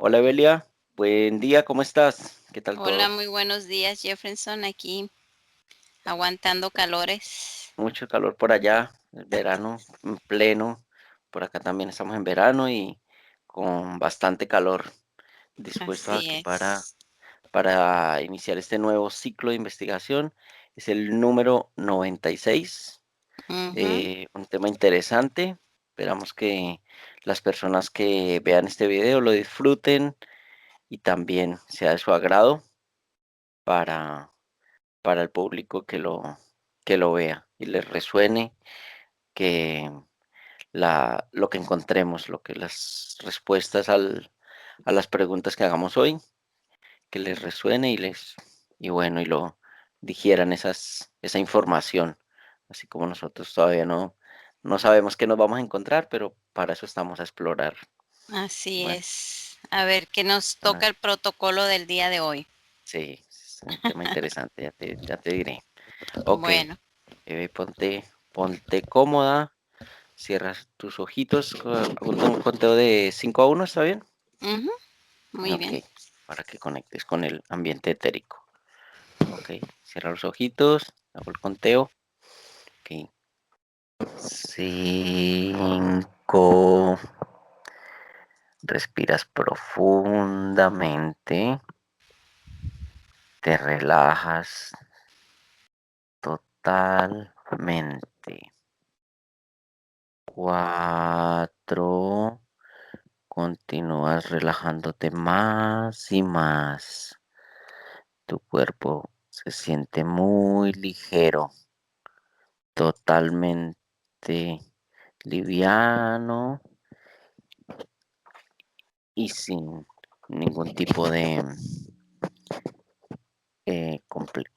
Hola Evelia, buen día, ¿cómo estás? ¿Qué tal Hola, todo? muy buenos días, Jefferson, aquí aguantando calores. Mucho calor por allá, el verano en pleno. Por acá también estamos en verano y con bastante calor. Dispuestos Así aquí es. para iniciar este nuevo ciclo de investigación. Es el número 96. Ujú. Un tema interesante. Esperamos que las personas que vean este video lo disfruten y también sea de su agrado para para el público que lo vea y les resuene, que lo que encontremos, lo que las respuestas a las preguntas que hagamos hoy, que les resuene y bueno, y lo digieran esa información, así como nosotros todavía no sabemos qué nos vamos a encontrar, pero para eso estamos a explorar. Así Bueno, es. A ver, ¿qué nos bueno, toca el protocolo del día de hoy? sí, es un tema interesante, ya te diré. Ok, Bueno, ponte cómoda. Cierras tus ojitos con un conteo de 5 a 1, ¿está bien? ujú, muy Ok, bien. para que conectes con el ambiente etérico. Ok, cierra los ojitos, hago el conteo. Ok, 5. Respiras profundamente, te relajas totalmente. 4. Continúas relajándote más y más. Tu cuerpo se siente muy ligero, totalmente liviano y sin ningún tipo eh, comple-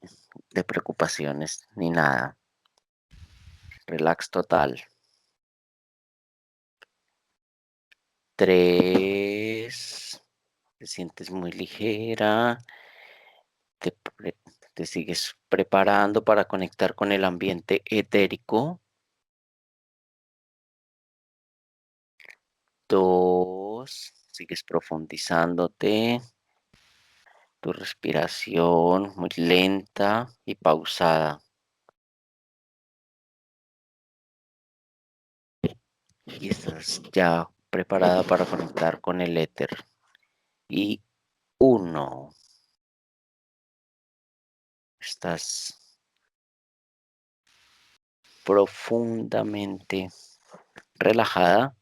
de preocupaciones ni nada. Relax total. 3. Te sientes muy ligera. Te, pre- Te sigues preparando para conectar con el ambiente etérico. 2. Sigues profundizándote. Tu respiración muy lenta y pausada. Y estás ya preparada para conectar con el éter. Y 1. Estás profundamente relajada,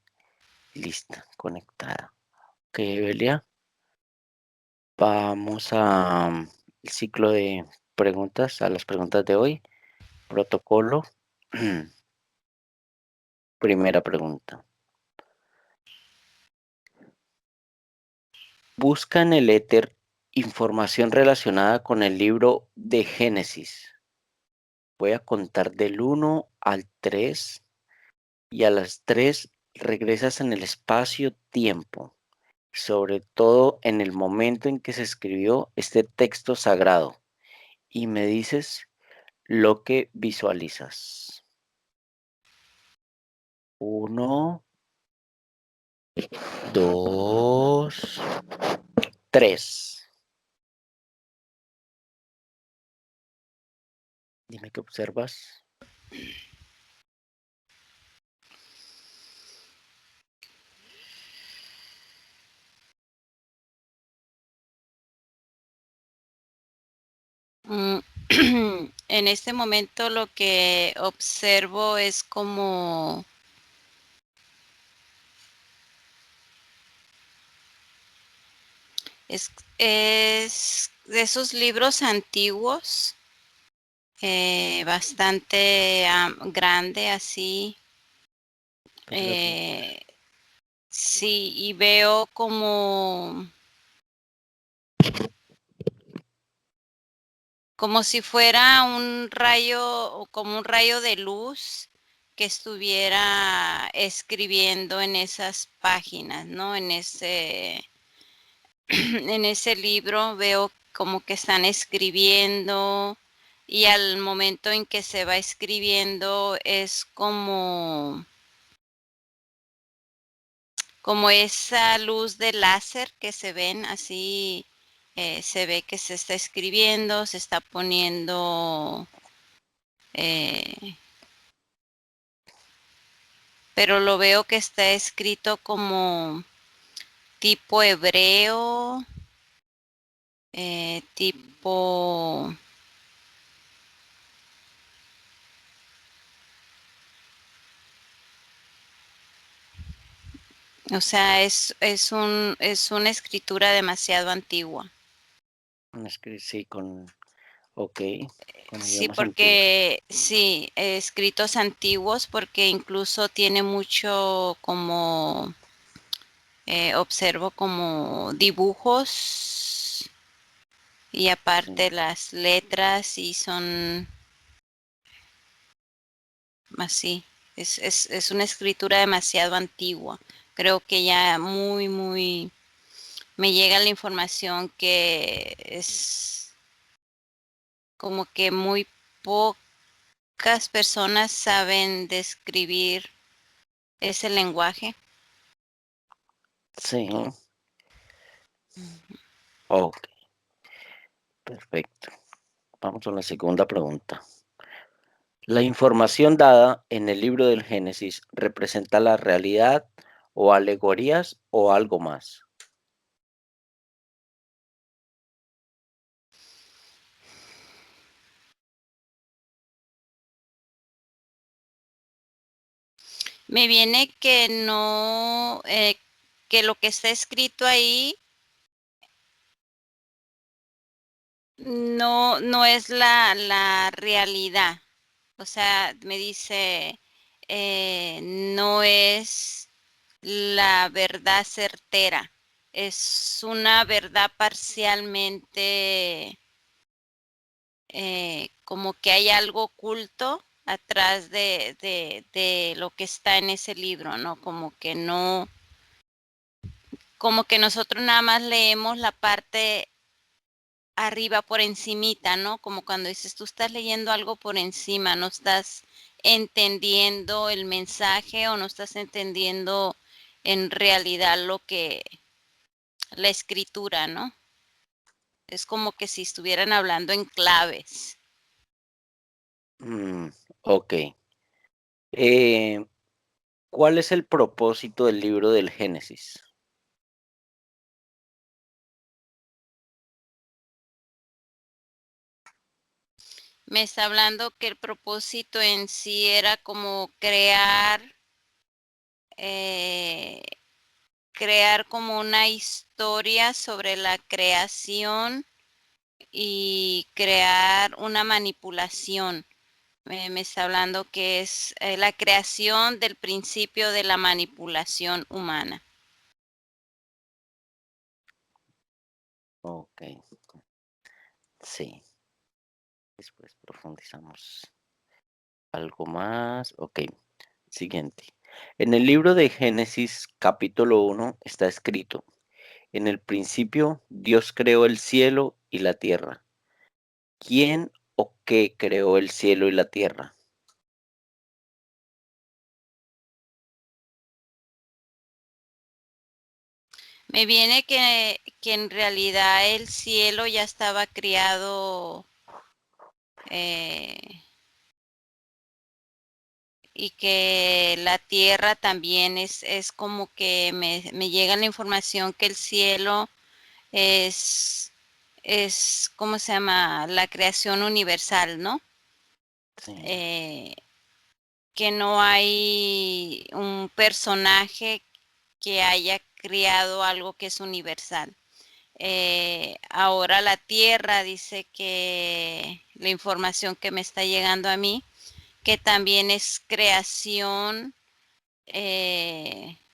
lista, conectada. Ok, Evelia, vamos el ciclo de preguntas, a las preguntas de hoy. Protocolo. Primera pregunta. Busca en el éter información relacionada con el libro de Génesis. Voy a contar del 1 al 3 y a las 3 regresas en el espacio-tiempo, sobre todo en el momento en que se escribió este texto sagrado, y me dices lo que visualizas. 1, 2, 3. Dime qué observas. Mm, En este momento lo que observo es como es de esos libros antiguos, bastante grande así. Eh, sí, y veo como si fuera un rayo o como un rayo de luz que estuviera escribiendo en esas páginas, ¿no? En ese libro veo como que están escribiendo y al momento en que se va escribiendo es como esa luz de láser que se ven así, se ve que se está escribiendo, se está poniendo, eh, pero lo veo que está escrito como tipo hebreo, tipo, o sea, es una escritura demasiado antigua. Sí, ok, con Sí, idiomas antiguos. porque sí, escritos antiguos, porque incluso tiene mucho como, observo como dibujos y Sí, aparte las letras y son así. Es una escritura demasiado antigua. Creo que ya muy, me llega la información que es como que muy pocas personas saben describir ese lenguaje. sí, ok, perfecto. Vamos a la segunda pregunta. ¿La información dada en el libro del Génesis representa la realidad o alegorías o algo más? Me viene que no, que lo que está escrito ahí no es la realidad. O sea, me dice, no es la verdad certera. Es una verdad parcialmente, como que hay algo oculto atrás de lo que está en ese libro, ¿no? Como que no, como que nosotros nada más leemos la parte arriba por encimita, ¿no? Como cuando dices, tú estás leyendo algo por encima, no estás entendiendo el mensaje o no estás entendiendo en realidad lo que la escritura, ¿no? Es como que si estuvieran hablando en claves. Ok. Eh, ¿Cuál es el propósito del libro del Génesis? Me está hablando que el propósito en sí era como crear, eh, crear como una historia sobre la creación y crear una manipulación. Me está hablando que es, la creación del principio de la manipulación humana. Ok, sí. Después profundizamos algo más. Ok, siguiente. En el libro de Génesis, capítulo 1, está escrito, en el principio Dios creó el cielo y la tierra. ¿Quién o qué creó el cielo y la tierra? Me viene que en realidad el cielo ya estaba criado, eh, y que la tierra también es como que me llega la información que el cielo es, ¿cómo se llama? La creación universal, ¿no? Sí, Eh, que no hay un personaje que haya creado algo que es universal. Ahora la Tierra dice que la información que me está llegando a mí, que también es creación,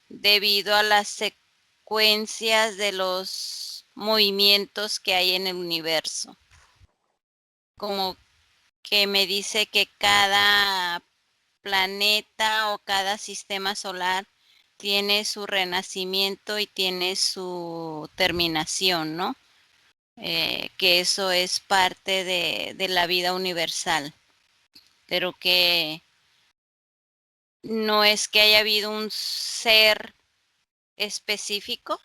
debido a las secuencias de los movimientos que hay en el universo. Como que me dice que cada planeta o cada sistema solar tiene su renacimiento y tiene su terminación, ¿no? Que eso es parte de la vida universal, pero que no es que haya habido un ser específico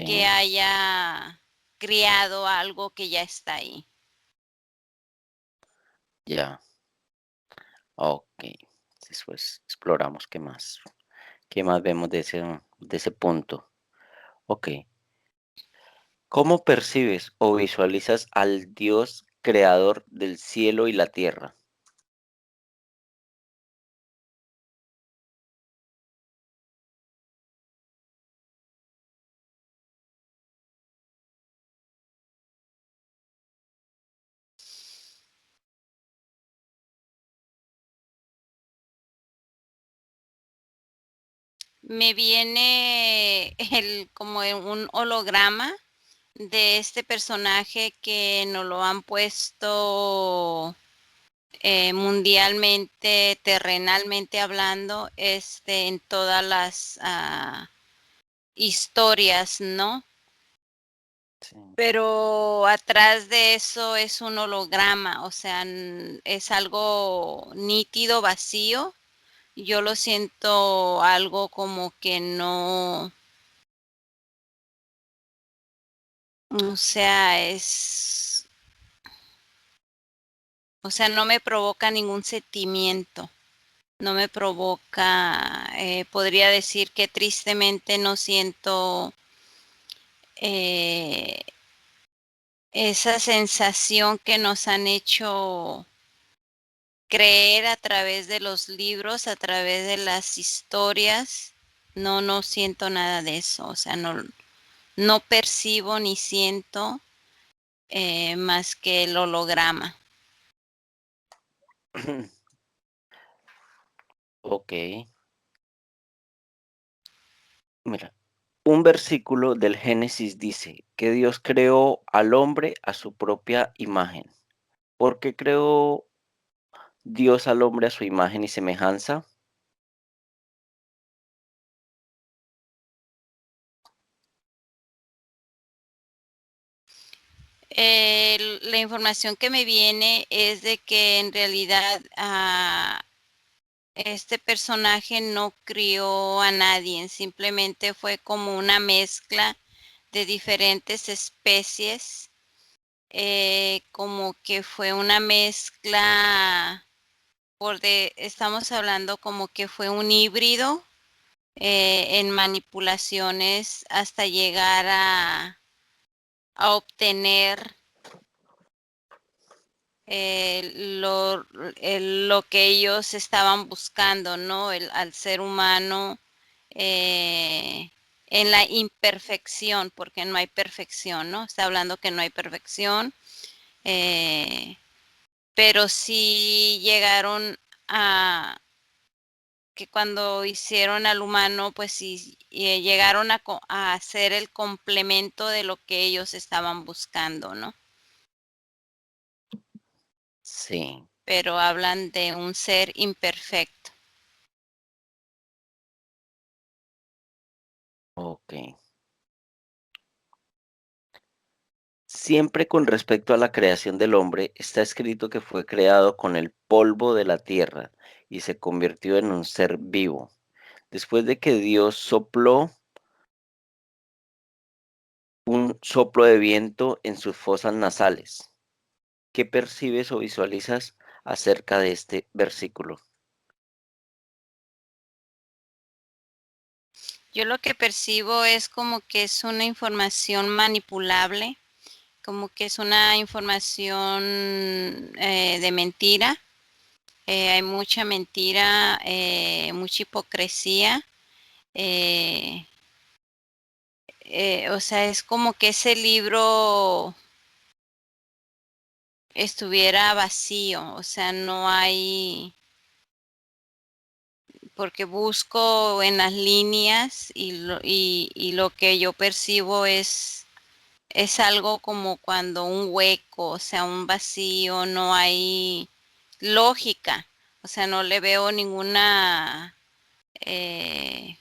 que Sí, haya criado algo que ya está ahí. ya. Ok. Después exploramos qué más. ¿Qué más vemos de ese punto? Ok. ¿Cómo percibes o visualizas al Dios creador del cielo y la tierra? Me viene como un holograma de este personaje que nos lo han puesto mundialmente, terrenalmente hablando, en todas las historias, ¿no? Sí. Pero atrás de eso es un holograma, o sea, es algo nítido, vacío. Yo lo siento algo como que no, o sea, o sea, no me provoca ningún sentimiento. No me provoca, podría decir que tristemente no siento eh, esa sensación que nos han hecho creer a través de los libros, a través de las historias. No, no siento nada de eso, o sea, no, no percibo ni siento más que el holograma. Ok. Mira, un versículo del Génesis dice que Dios creó al hombre a su propia imagen. ¿Por qué creó Dios al hombre a su imagen y semejanza? La información que me viene es de que en realidad este personaje no crió a nadie, simplemente fue como una mezcla de diferentes especies, como que fue una mezcla, estamos hablando como que fue un híbrido en manipulaciones hasta llegar a obtener lo, lo que ellos estaban buscando, ¿no? Al ser humano eh, en la imperfección, porque no hay perfección, ¿no? Está hablando que no hay perfección, eh, pero sí llegaron a que cuando hicieron al humano, pues sí llegaron a hacer el complemento de lo que ellos estaban buscando, ¿no? Sí, Pero hablan de un ser imperfecto. ok. Siempre con respecto a la creación del hombre, está escrito que fue creado con el polvo de la tierra y se convirtió en un ser vivo. Después de que Dios sopló un soplo de viento en sus fosas nasales, ¿qué percibes o visualizas acerca de este versículo? Yo lo que percibo es como que es una información manipulable, como que es una información de mentira. Hay mucha mentira, mucha hipocresía. eh, o sea, es como que ese libro estuviera vacío, o sea, no hay, porque busco en las líneas y lo que yo percibo es algo como cuando un hueco, o sea, un vacío, no hay lógica, o sea, no le veo ninguna eh,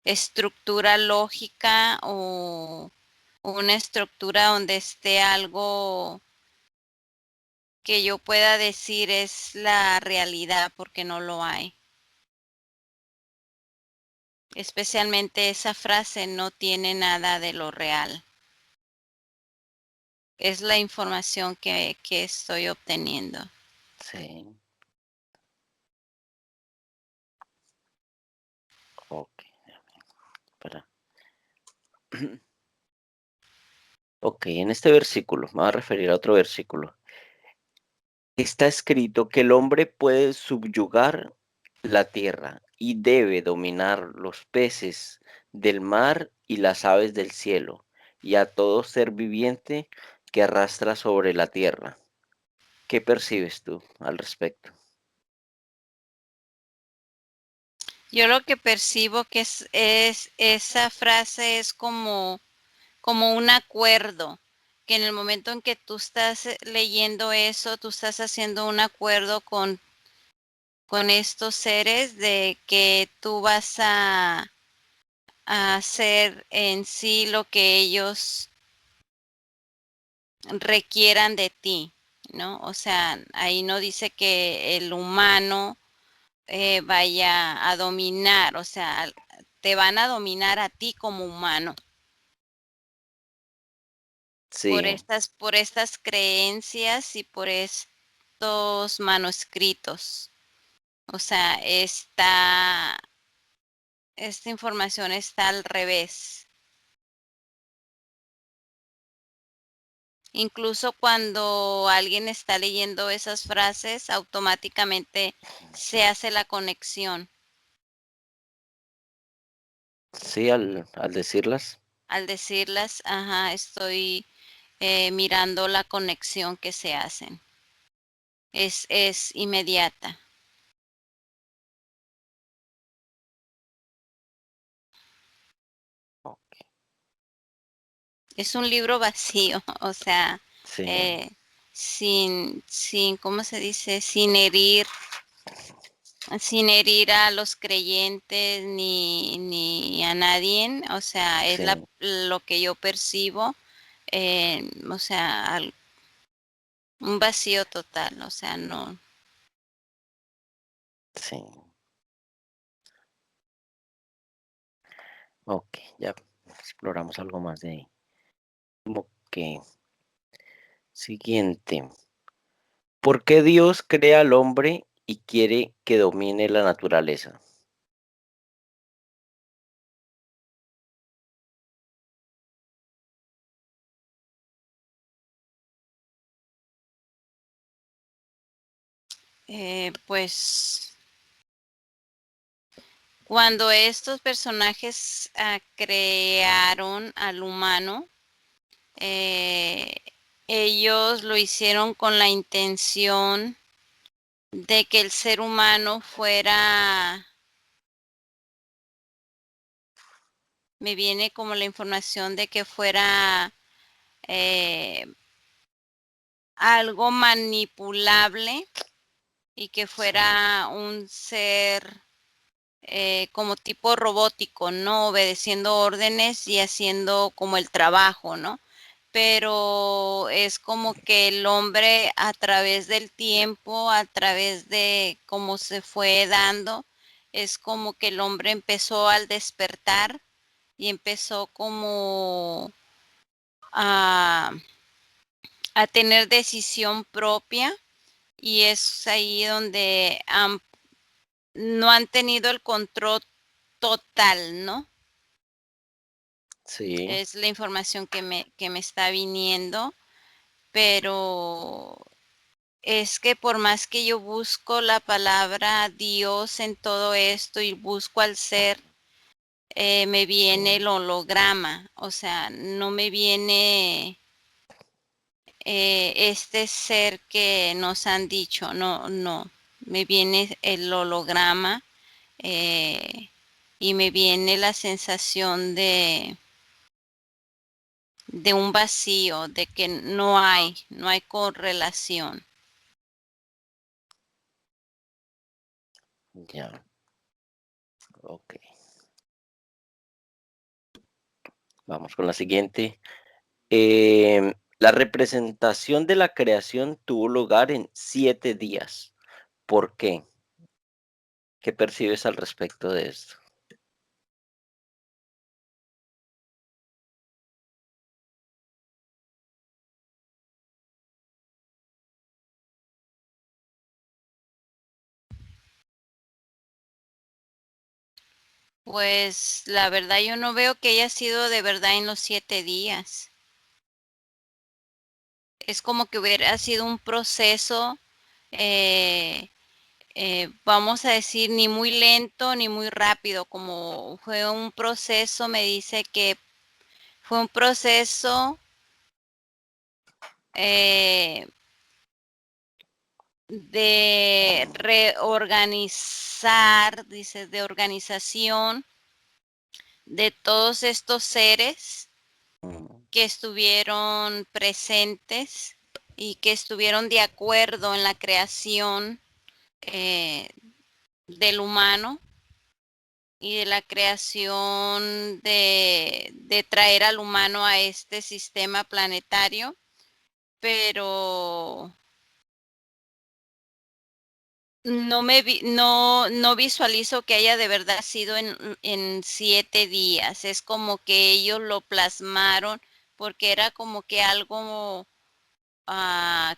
estructura lógica o una estructura donde esté algo que yo pueda decir es la realidad porque no lo hay. Especialmente esa frase no tiene nada de lo real. Es la información que estoy obteniendo. Sí. Ok. Para. Ok, en este versículo, me voy a referir a otro versículo. Está escrito que el hombre puede subyugar la tierra y debe dominar los peces del mar y las aves del cielo y a todo ser viviente que arrastra sobre la tierra. ¿Qué percibes tú al respecto? Yo lo que percibo que es esa frase es como un acuerdo, que en el momento en que tú estás leyendo eso, tú estás haciendo un acuerdo con estos seres de que tú vas a hacer en sí lo que ellos requieran de ti, ¿no? O sea, ahí no dice que el humano vaya a dominar, o sea, te van a dominar a ti como humano Sí, por estas creencias y por estos manuscritos. O sea, esta información está al revés. Incluso cuando alguien está leyendo esas frases, automáticamente se hace la conexión. sí, al decirlas. Al decirlas, ajá, estoy mirando la conexión que se hacen. Es inmediata. Ok, Es un libro vacío, o sea, sí, eh, ¿cómo se dice? Sin herir a los creyentes ni a nadie, o sea, es sí, lo que yo percibo, o sea, un vacío total, o sea, no. sí. Ok, ya exploramos algo más de ahí. Como que, siguiente. ¿Por qué Dios crea al hombre y quiere que domine la naturaleza? Pues cuando estos personajes crearon al humano, eh, ellos lo hicieron con la intención de que el ser humano fuera, me viene como la información de que fuera eh, algo manipulable y que Sí, fuera un ser como tipo robótico, ¿no? Obedeciendo órdenes y haciendo como el trabajo, ¿no? Pero es como que el hombre a través del tiempo, a través de cómo se fue dando, es como que el hombre empezó al despertar y empezó como a, a tener decisión propia y es ahí donde no han tenido el control total, ¿no? sí, Es la información que me está viniendo, pero es que por más que yo busco la palabra Dios en todo esto y busco al ser, me sí, viene el holograma, o sea, no me viene este ser que nos han dicho, no, no, me viene el holograma eh, y me viene la sensación de un vacío, de que no hay correlación. ya, ok. Vamos con la siguiente. La representación de la creación tuvo lugar en 7 días. ¿Por qué? ¿Qué percibes al respecto de esto? Pues la verdad yo no veo que haya sido de verdad en los 7 días. Es como que hubiera sido un proceso, eh, vamos a decir, ni muy lento ni muy rápido, como fue un proceso, me dice que fue un proceso eh, de reorganizar, dice, de organización de todos estos seres Mm, que estuvieron presentes y que estuvieron de acuerdo en la creación eh, del humano y de la creación de traer al humano a este sistema planetario, pero no visualizo que haya de verdad sido en 7 días. Es como que ellos lo plasmaron porque era como que algo, ah,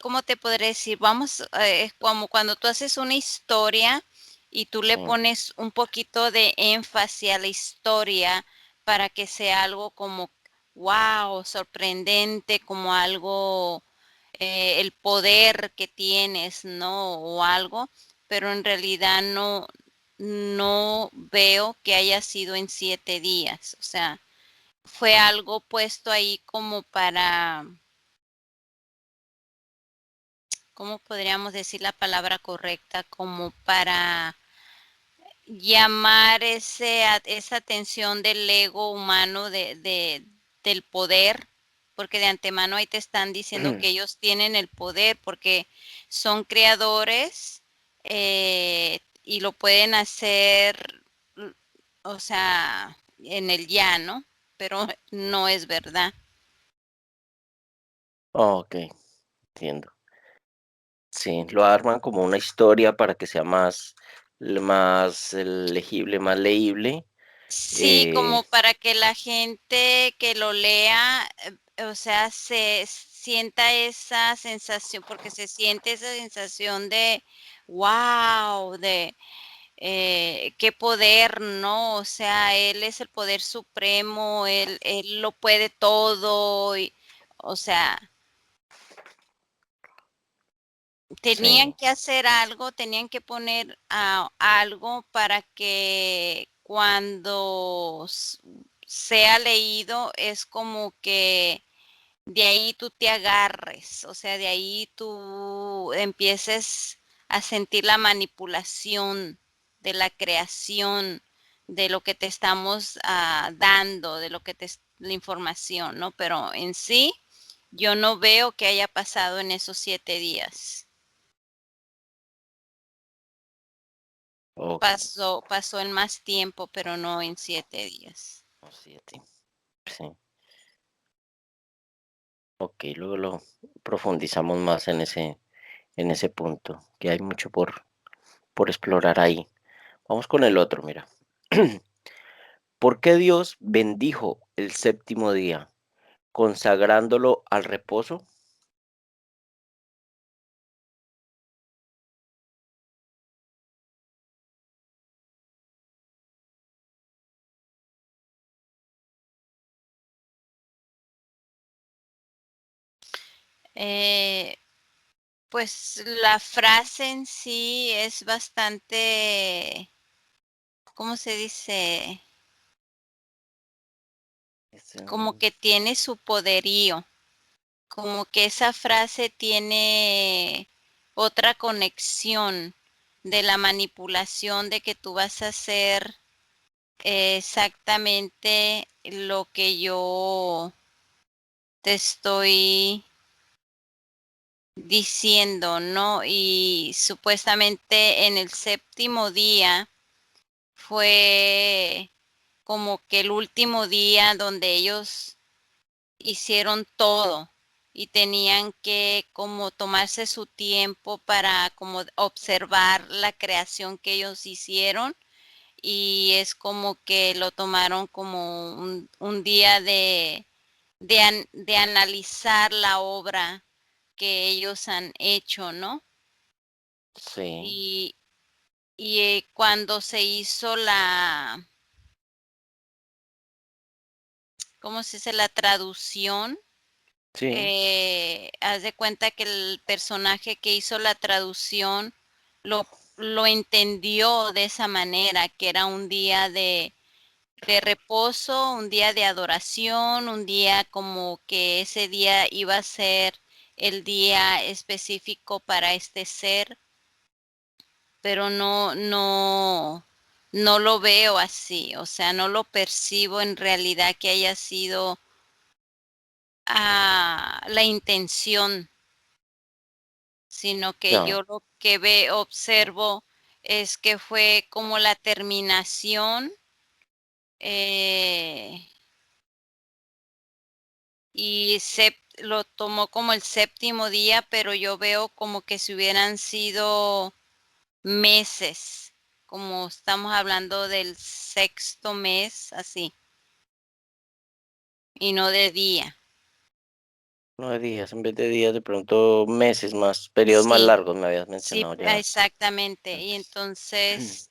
¿cómo te podré decir? Vamos, es como cuando tú haces una historia y tú le sí, pones un poquito de énfasis a la historia para que sea algo como, wow, sorprendente, como algo, el poder que tienes, ¿no? O algo, pero en realidad no veo que haya sido en 7 días. O sea, fue algo puesto ahí como para, ¿cómo podríamos decir la palabra correcta? Como para llamar esa atención del ego humano del poder, porque de antemano ahí te están diciendo que ellos tienen el poder, porque son creadores y lo pueden hacer, o sea, en el ya, ¿no? Pero no es verdad. ok, entiendo. Sí, lo arman como una historia para que sea más legible, más leíble. Sí, Eh, como para que la gente que lo lea, o sea, se sienta esa sensación, porque se siente esa sensación de wow, de qué poder, ¿no? O sea, él es el poder supremo, él lo puede todo, y, o sea, tenían sí, que hacer algo, tenían que poner algo para que cuando sea leído es como que de ahí tú te agarres, o sea, de ahí tú empieces a sentir la manipulación de la creación, de lo que te estamos dando, de lo que la información, ¿no? Pero en sí, yo no veo que haya pasado en esos 7 días. ok, Pasó en más tiempo, pero no en 7 días. 7, sí, ok, luego lo profundizamos más en ese punto, que hay mucho por explorar ahí. Vamos con el otro, mira. ¿Por qué Dios bendijo el séptimo día, consagrándolo al reposo? Eh, pues la frase en sí es bastante, ¿cómo se dice? Es, Como que tiene su poderío, como que esa frase tiene otra conexión de la manipulación de que tú vas a hacer exactamente lo que yo te estoy diciendo, ¿no? Y supuestamente en el séptimo día fue como que el último día donde ellos hicieron todo y tenían que como tomarse su tiempo para como observar la creación que ellos hicieron y es como que lo tomaron como un día de analizar la obra que ellos han hecho, ¿no? sí, y cuando se hizo ¿cómo se dice? La traducción, Sí, haz de cuenta que el personaje que hizo la traducción lo, lo entendió de esa manera, que era un día de reposo, un día de adoración, un día como que ese día iba a ser el día específico para este ser, pero no lo veo así, o sea, no lo percibo en realidad que haya sido la intención, sino que ya, yo lo que veo, observo, es que fue como la terminación, eh, y lo tomó como el séptimo día, pero yo veo como que si hubieran sido meses, como estamos hablando del sexto mes, así, y no de día. 9 días, en vez de días, de pronto meses más, periodos más Sí, largos me habías sí, mencionado ya exactamente. Y antes. entonces,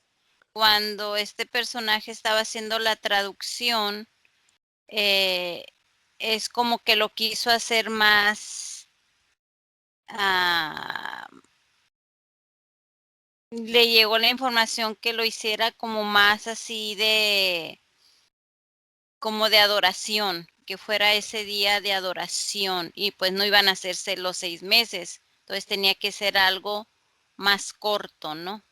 cuando este personaje estaba haciendo la traducción, eh, es como que lo quiso hacer más, ah, le llegó la información que lo hiciera como más así como de adoración, que fuera ese día de adoración y pues no iban a hacerse los 6 meses, entonces tenía que ser algo más corto, ¿no?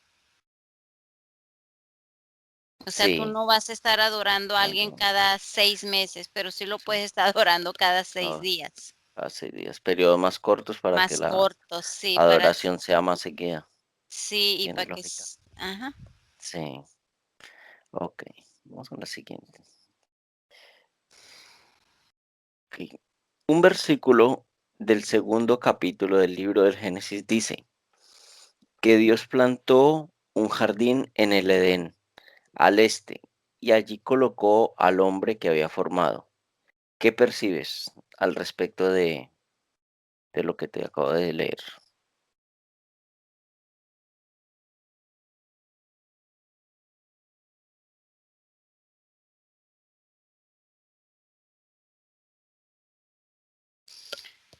O sea, tú Sí, no vas a estar adorando a alguien algo, cada 6 meses, pero sí lo sí, puedes estar adorando cada seis a, días, a 6 días, periodos más cortos para que más la cortos, sí, para, adoración sea más seguida. sí, y Tiene para que, lógica. ajá. Sí, ok. Vamos a la siguiente. Ok. Un versículo del segundo capítulo del libro del Génesis dice que Dios plantó un jardín en el Edén, al este, y allí colocó al hombre que había formado. ¿Qué percibes al respecto de lo que te acabo de leer?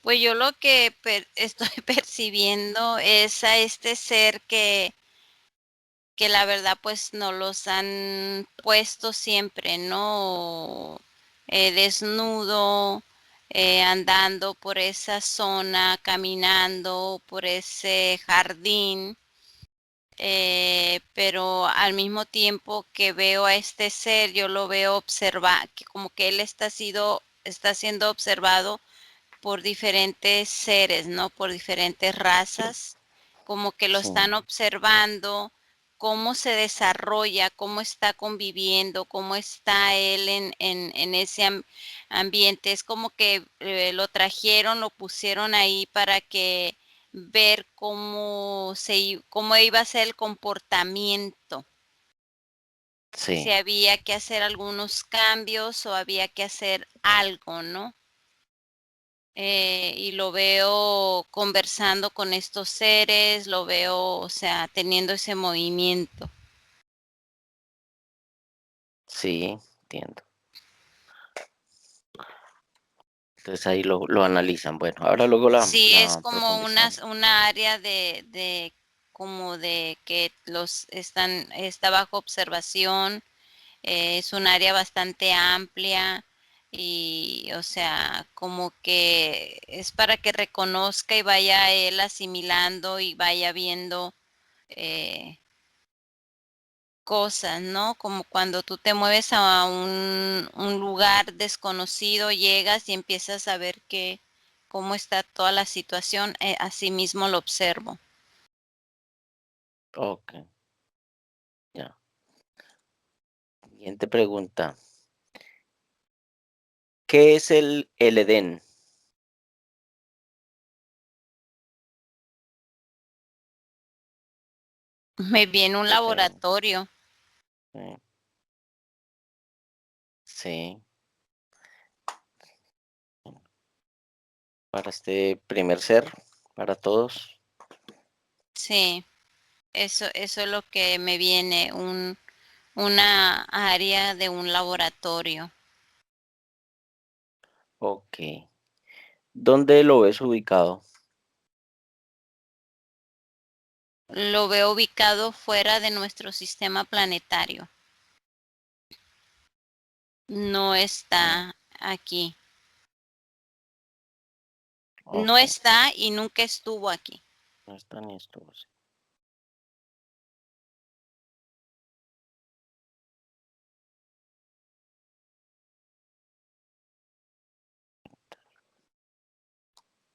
Pues yo lo que estoy percibiendo es a este ser que la verdad pues no los han puesto siempre, ¿no? Desnudo, andando por esa zona, caminando por ese jardín, pero al mismo tiempo que veo a este ser, yo lo veo observar, que como que él está siendo observado por diferentes seres, ¿no? Por diferentes razas, como que lo Sí, están observando, cómo se desarrolla, cómo está conviviendo, cómo está él en ese ambiente. Es como que lo trajeron, lo pusieron ahí para que ver cómo iba a ser el comportamiento, si sí, había que hacer algunos cambios o había que hacer algo, ¿no? Y lo veo conversando con estos seres, lo veo, o sea, teniendo ese movimiento. sí, entiendo. Entonces ahí lo analizan. Bueno, ahora luego Sí, es la como profundizamos. una área como de que está bajo observación, es un área bastante amplia y, o sea, como que es para que reconozca y vaya él asimilando y vaya viendo eh, cosas, ¿no? Como cuando tú te mueves a un lugar desconocido, llegas y empiezas a ver cómo está toda la situación, así mismo lo observo. Ok, ya. Siguiente pregunta. ¿Qué es el Edén? Me viene un ¿Qué te- laboratorio, eh, sí, para este primer ser, para todos. sí. Eso es lo que me viene, una área de un laboratorio. Ok. ¿Dónde lo ves ubicado? Lo veo ubicado fuera de nuestro sistema planetario. No Mm, está aquí. No ok. está y nunca estuvo aquí. No está ni estuvo. Sí.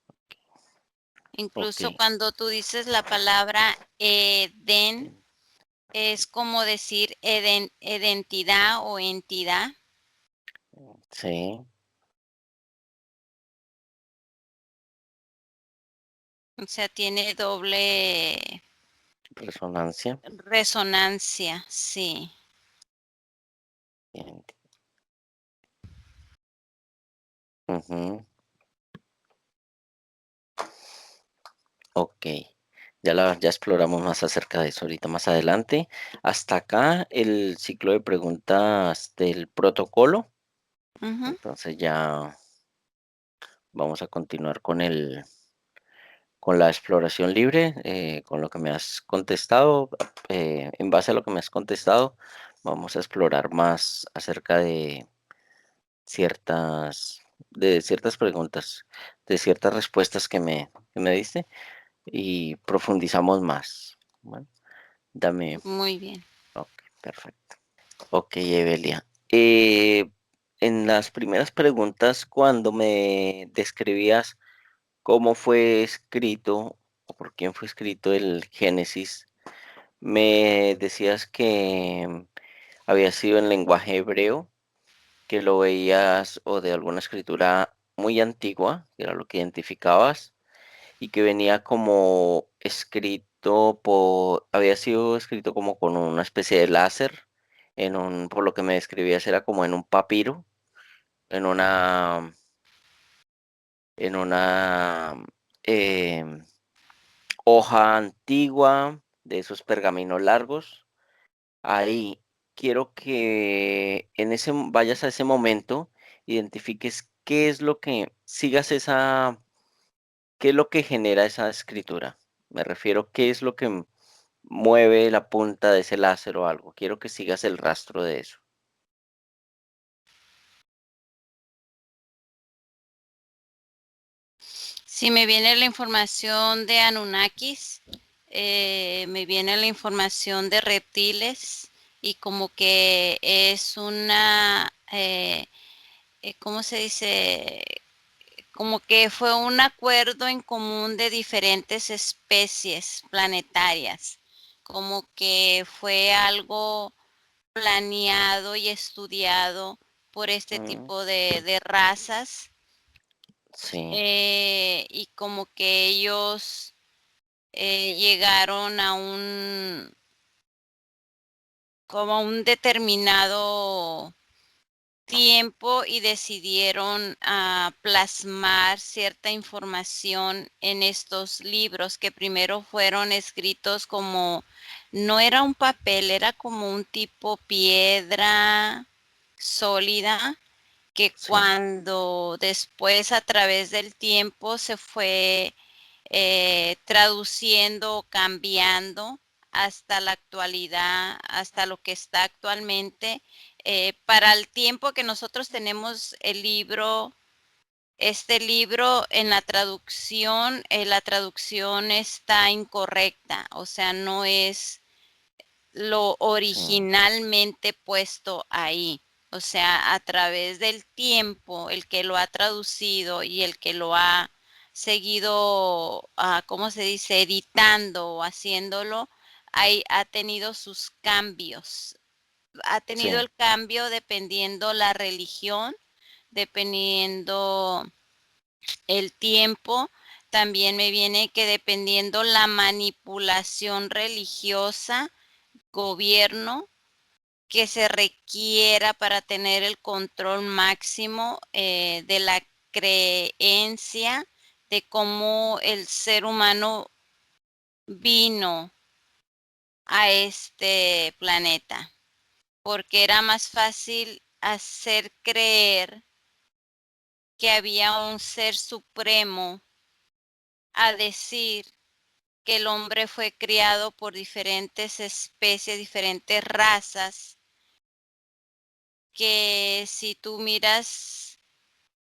Ok. Incluso cuando tú dices la palabra Edén, es como decir identidad o entidad. Sí. O sea, tiene doble Resonancia. resonancia, sí. Bien. Ujú. Ok. Ya exploramos más acerca de eso ahorita más adelante. Hasta acá el ciclo de preguntas del protocolo. Ujú. Entonces ya vamos a continuar con la exploración libre, con lo que me has contestado. En base a lo que me has contestado, vamos a explorar más acerca ciertas, de ciertas preguntas, de ciertas respuestas que me diste y profundizamos más. Bueno, dame. Muy bien. Ok, perfecto. Ok, Evelia. En las primeras preguntas, cuando me describías cómo fue escrito o por quién fue escrito el Génesis, me decías que había sido en lenguaje hebreo, que lo veías o de alguna escritura muy antigua, que era lo que identificabas, y que venía como escrito había sido escrito como con una especie de láser, por lo que me describías era como en un papiro, en una em, hoja antigua de esos pergaminos largos. Ahí quiero que vayas a ese momento, identifiques qué es lo que sigas qué es lo que genera esa escritura. Me refiero, qué es lo que mueve la punta de ese láser o algo. Quiero que sigas el rastro de eso. Si me viene la información de Anunnakis, me viene la información de reptiles y como que es una, ¿cómo se dice? Como que fue un acuerdo en común de diferentes especies planetarias, como que fue algo planeado y estudiado por este Mm, tipo de razas, sí, y como que ellos llegaron como a un determinado tiempo y decidieron plasmar cierta información en estos libros que primero fueron escritos como, no era un papel, era como un tipo piedra sólida que sí, cuando después a través del tiempo se fue traduciendo, cambiando hasta la actualidad, hasta lo que está actualmente. Para el tiempo que nosotros tenemos el libro, este libro en la traducción está incorrecta, o sea, no es lo sí, originalmente puesto ahí. O sea, a través del tiempo, el que lo ha traducido y el que lo ha seguido, ¿cómo se dice?, editando o haciéndolo, ha tenido sus cambios. Ha tenido sí, el cambio dependiendo la religión, dependiendo el tiempo. También me viene que dependiendo la manipulación religiosa, gobierno que se requiera para tener el control máximo de la creencia de cómo el ser humano vino a este planeta, porque era más fácil hacer creer que había un ser supremo a decir que el hombre fue criado por diferentes especies, diferentes razas, que si tú miras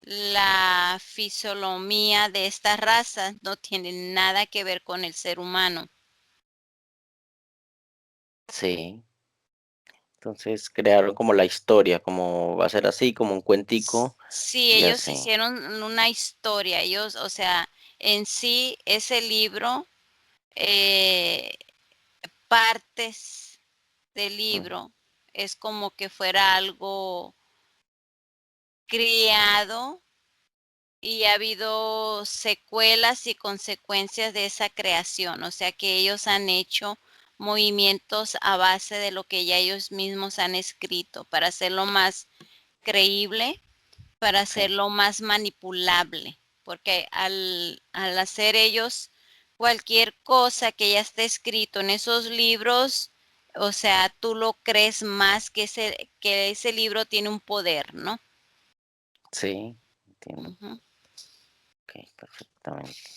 la fisonomía de estas razas no tiene nada que ver con el ser humano. Sí. Entonces crearon como la historia, como va a ser así, como un cuentico Sí, y ellos así. hicieron una historia, ellos, o sea, en sí ese libro, eh, partes del Ujú. libro, es como que fuera algo criado y ha habido secuelas y consecuencias de esa creación, o sea que ellos han hecho movimientos a base de lo que ya ellos mismos han escrito para hacerlo más creíble, para Sí, hacerlo más manipulable, porque al hacer ellos cualquier cosa que ya esté escrito en esos libros, o sea, tú lo crees más que ese libro tiene un poder, ¿no? sí, entiendo. Ujú. Ok, perfectamente.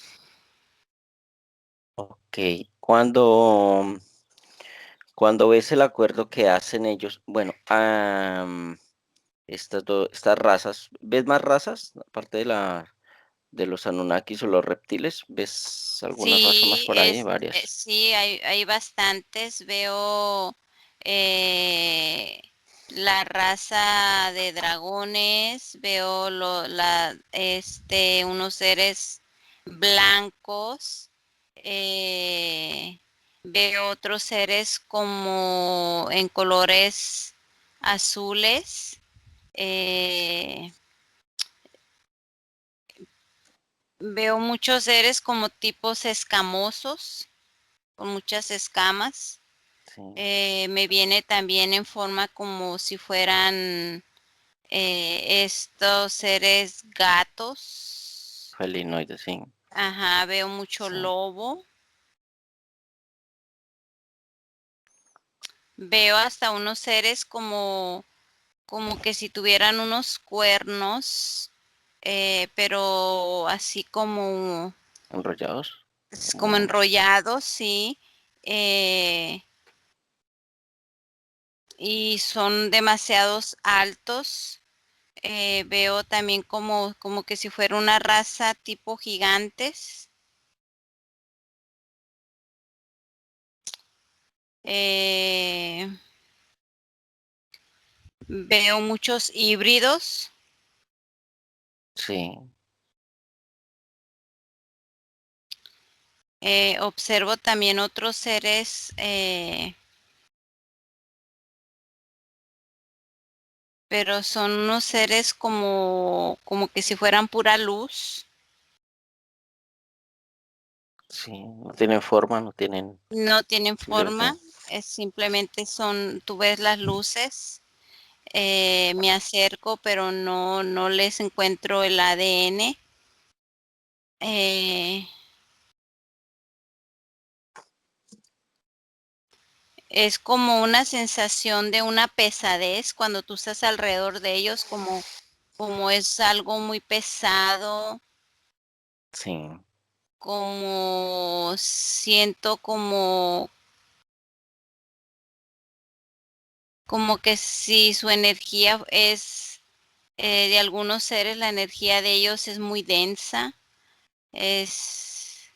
Ok, cuando ves el acuerdo que hacen ellos, bueno, estas razas, ¿ves más razas? Aparte de los Anunnakis o los reptiles, ¿ves alguna raza más Sí, por ahí? Varias. sí, hay bastantes. Veo eh, la raza de dragones, veo unos seres blancos, veo otros seres como en colores azules. eh, Veo muchos seres como tipos escamosos con muchas escamas. Sí, Me viene también en forma como si fueran estos seres gatos. felinoides, sí, Ajá, veo mucho sí, lobo. Veo hasta unos seres como que si tuvieran unos cuernos, pero así enrollados, como como, enrollados, sí. eh, y son demasiados altos. Veo también como que si fuera una raza tipo gigantes. Eh, Veo muchos híbridos. sí, Observo también otros seres, pero son unos seres como que si fueran pura luz. sí, no tienen forma, no tienen, No tienen simplemente, forma, simplemente tú ves las luces. Me acerco, pero no les encuentro el ADN. Eh, es como una sensación de una pesadez cuando tú estás alrededor de ellos, como es algo muy pesado, sí, como siento como que si su energía es, de algunos seres, la energía de ellos es muy densa, es,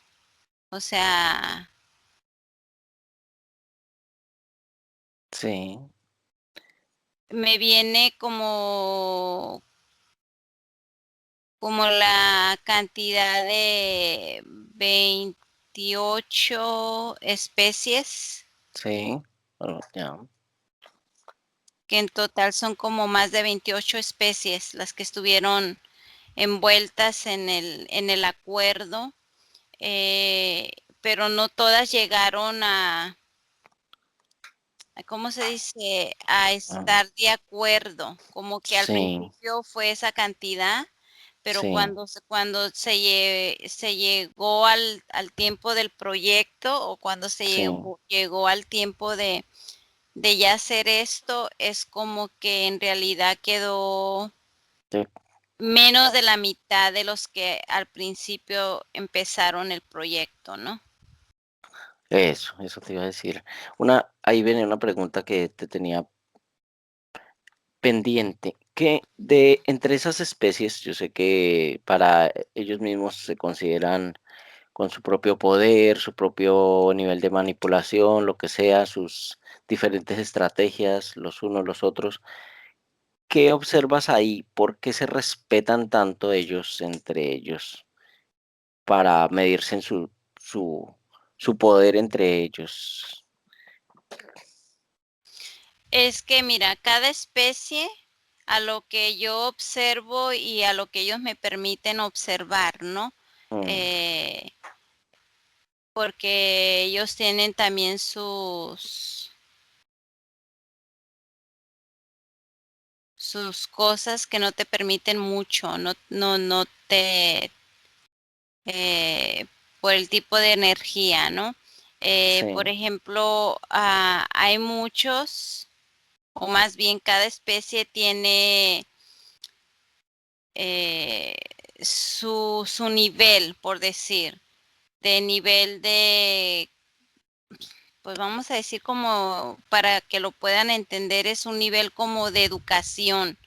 o sea, sí, me viene como la cantidad de 28 especies, sí, bueno, ya, que en total son como más de 28 especies las que estuvieron envueltas en el acuerdo, eh, pero no todas llegaron ¿cómo se dice? A ah, estar de acuerdo, como que al sí, principio fue esa cantidad, pero sí, se llegó al tiempo del proyecto o cuando sí, llegó al tiempo de ya hacer esto, es como que en realidad quedó sí, menos de la mitad de los que al principio empezaron el proyecto, ¿no? eso te iba a decir. Ahí viene una pregunta que te tenía pendiente, que de entre esas especies, yo sé que para ellos mismos se consideran con su propio poder, su propio nivel de manipulación, lo que sea, sus diferentes estrategias, los unos, los otros. ¿Qué observas ahí? ¿Por qué se respetan tanto ellos entre ellos para medirse en su, su poder entre ellos? Es que mira, cada especie, a lo que yo observo y a lo que ellos me permiten observar, ¿no? Mm, Eh, porque ellos tienen también sus cosas que no te permiten mucho, no te, eh, por el tipo de energía, ¿no? Por sí, ejemplo, hay muchos, o más bien cada especie tiene eh, su nivel, por decir, de nivel de, pues vamos a decir como para que lo puedan entender, es un nivel como de educación.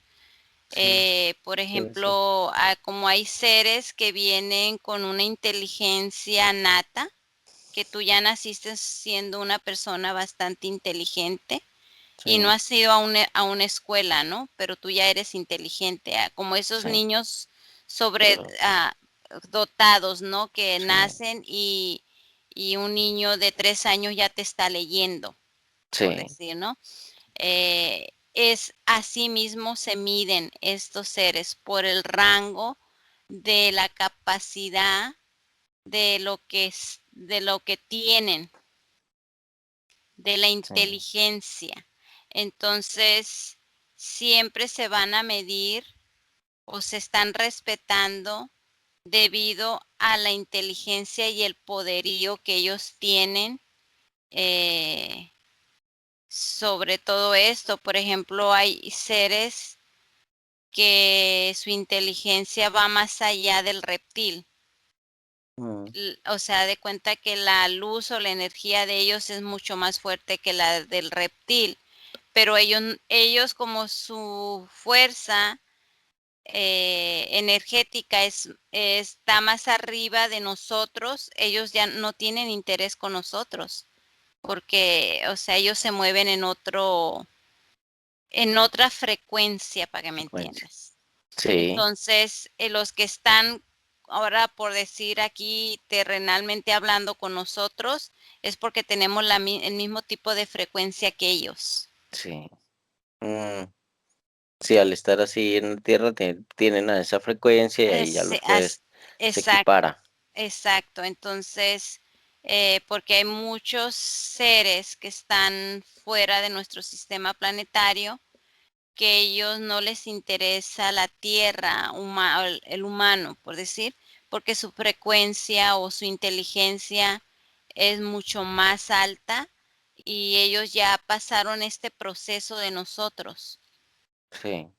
sí, Por sí, sí, ejemplo, como hay seres que vienen con una inteligencia nata, que tú ya naciste siendo una persona bastante inteligente y no sí, has ido a una escuela, ¿no? Pero tú ya eres inteligente, como esos sí, niños sobre pero dotados, ¿no? Que sí, nacen y un niño de 3 años ya te está leyendo, por sí, decir, ¿no? Es así mismo se miden estos seres por el rango de la capacidad de lo que tienen, de la sí, inteligencia. Entonces, siempre se van a medir o se están respetando debido a la inteligencia y el poderío que ellos tienen eh, sobre todo esto. Por ejemplo, hay seres que su inteligencia va más allá del reptil. mm, O sea, de cuenta que la luz o la energía de ellos es mucho más fuerte que la del reptil, pero ellos como su fuerza energética está más arriba de nosotros, ellos ya no tienen interés con nosotros, porque, o sea, ellos se mueven en otra frecuencia, para que me frecuencia. entiendas. Sí, Entonces, los que están ahora, por decir aquí, terrenalmente hablando con nosotros, es porque tenemos el mismo tipo de frecuencia que ellos. sí. Mm, sí, al estar así en la Tierra tienen a esa frecuencia y ahí ya Sí, los puedes, se exacto, equipara. exacto. Entonces, porque hay muchos seres que están fuera de nuestro sistema planetario, que ellos no les interesa la tierra, el humano, por decir, porque su frecuencia o su inteligencia es mucho más alta y ellos ya pasaron este proceso de nosotros. Sí,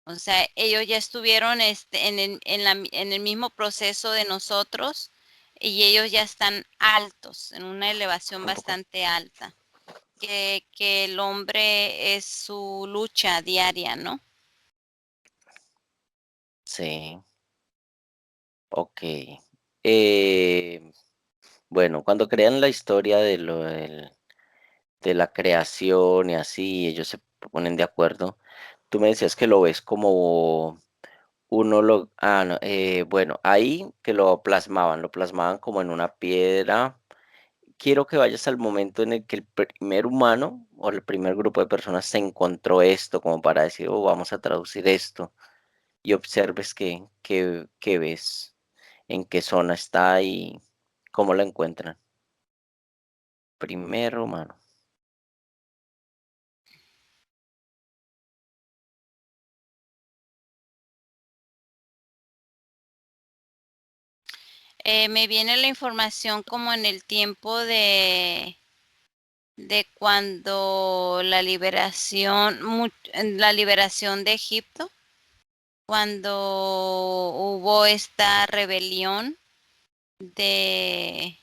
O sea, ellos ya estuvieron en el mismo proceso de nosotros y ellos ya están altos, en una elevación un poco. bastante alta, que el hombre es su lucha diaria, ¿no? Sí, okey. Eh, bueno, cuando crean la historia de la creación y así, ellos se ponen de acuerdo. Tú me decías que lo ves como no, bueno, ahí que lo plasmaban como en una piedra. Quiero que vayas al momento en el que el primer humano, o el primer grupo de personas se encontró esto, como para decir: "Oh, vamos a traducir esto", y observes qué ves, en qué zona está y cómo la encuentran. Primer humano. Me viene la información como en el tiempo de cuando la liberación de Egipto, cuando hubo esta rebelión de,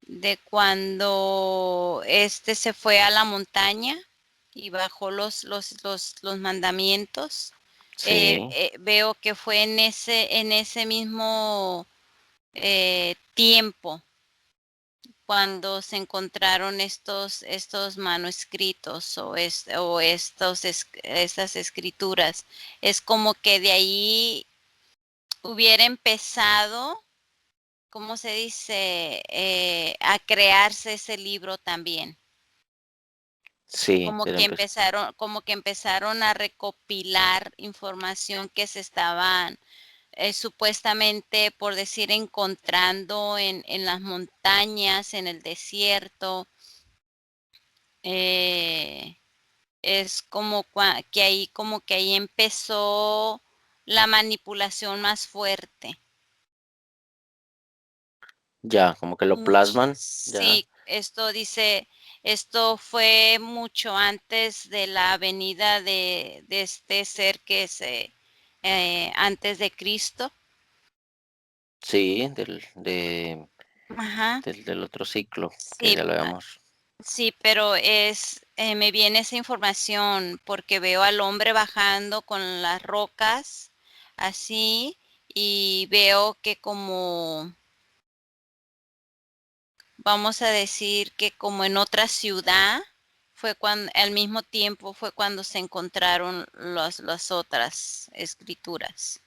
de cuando este se fue a la montaña y bajó los mandamientos. Sí, Veo que fue en ese mismo tiempo cuando se encontraron estos manuscritos o estas escrituras. Es como que de ahí hubiera empezado, ¿cómo se dice?, a crearse ese libro también. sí, se le empezó. Como que empezaron a recopilar información que se estaban supuestamente, por decir, encontrando en las montañas, en el desierto. Eh, es como que ahí empezó la manipulación más fuerte. Ya, como que lo plasman, ya. Sí, esto fue mucho antes de la venida de este ser que es antes de Cristo. Sí, Ajá. del otro ciclo, que Sí, ya lo habíamos. sí, pero me viene esa información porque veo al hombre bajando con las rocas así y veo que como, vamos a decir que como en otra ciudad fue cuando, al mismo tiempo fue cuando se encontraron las otras escrituras.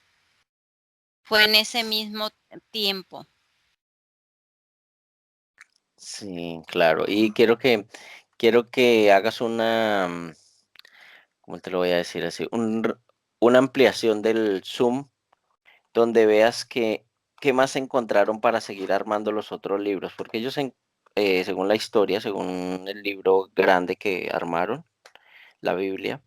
Fue en ese mismo tiempo. Sí, claro. Y quiero que hagas ¿cómo te lo voy a decir así? Una ampliación del Zoom donde veas qué más encontraron para seguir armando los otros libros, porque ellos, según la historia, según el libro grande que armaron, la Biblia,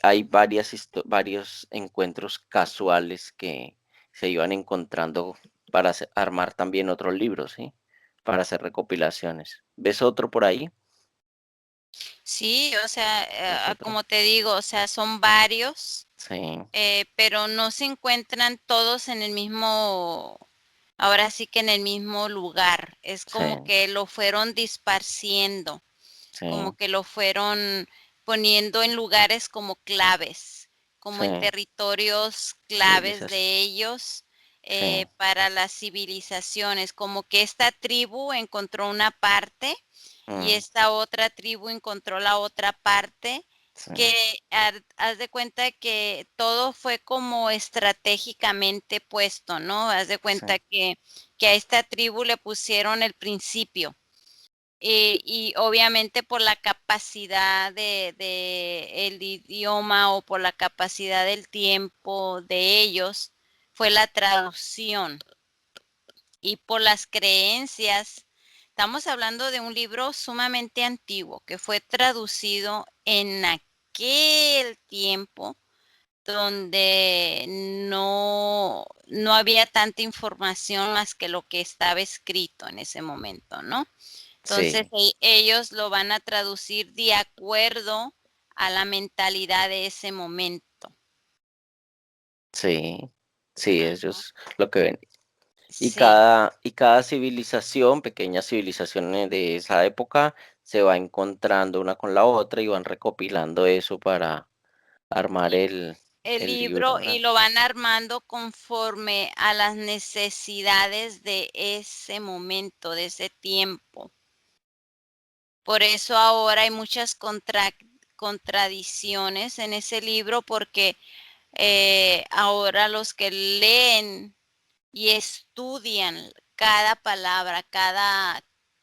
hay varios encuentros casuales que se iban encontrando para armar también otros libros, ¿sí? Para hacer recopilaciones. ¿Ves otro por ahí? Sí, o sea, ¿Ves otro? como te digo, o sea, son varios. Sí, Pero no se encuentran todos en el mismo, ahora sí que en el mismo lugar. Es sí, como que lo fueron disparciendo, sí, como que lo fueron poniendo en lugares como claves, como sí, en territorios claves civilización, de ellos sí, para las civilizaciones, como que esta tribu encontró una parte y mm, esta otra tribu encontró la otra parte, sí, que haz de cuenta que todo fue como estratégicamente puesto, ¿no? Haz de sí, cuenta que a esta tribu le pusieron el principio. Y obviamente por la capacidad de el idioma o por la capacidad del tiempo de ellos, fue la traducción y por las creencias. Estamos hablando de un libro sumamente antiguo que fue traducido en aquel tiempo donde no había tanta información más que lo que estaba escrito en ese momento, ¿no? Entonces sí, ellos lo van a traducir de acuerdo a la mentalidad de ese momento. sí, sí, eso es lo que ven. Y Sí, cada civilización, pequeñas civilizaciones de esa época, se va encontrando una con la otra y van recopilando eso para armar el el libro libro y grande. lo van armando conforme a las necesidades de ese momento, de ese tiempo. Por eso ahora hay muchas contradicciones en ese libro porque ahora los que leen y estudian cada palabra,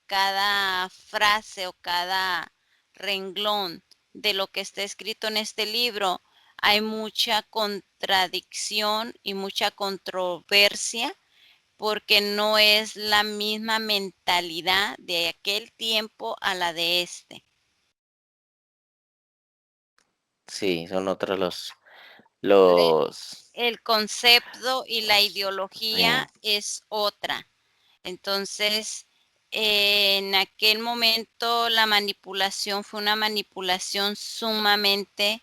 cada frase o cada renglón de lo que está escrito en este libro, hay mucha contradicción y mucha controversia porque no es la misma mentalidad de aquel tiempo a la de este. Sí, son otros los, El concepto y la sí, ideología es otra. Entonces, en aquel momento la manipulación fue una manipulación sumamente,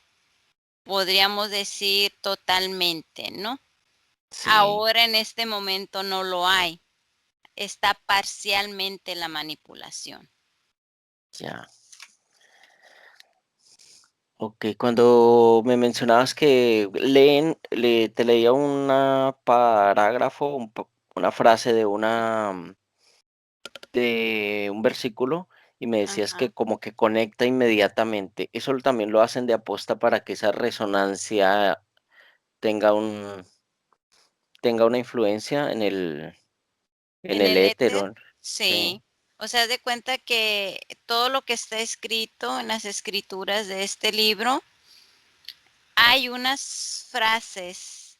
podríamos decir, totalmente, ¿no? sí, Ahora en este momento no lo hay. Está parcialmente la manipulación. ya. Ok, cuando me mencionabas que te leía un parágrafo, una frase de un versículo y me decías que Ajá. como que conecta inmediatamente. ¿Eso también lo hacen de aposta para que esa resonancia tenga tenga una influencia en En el el éter, éter? Sí, sí. O sea, haz de cuenta que todo lo que está escrito en las escrituras de este libro, hay unas frases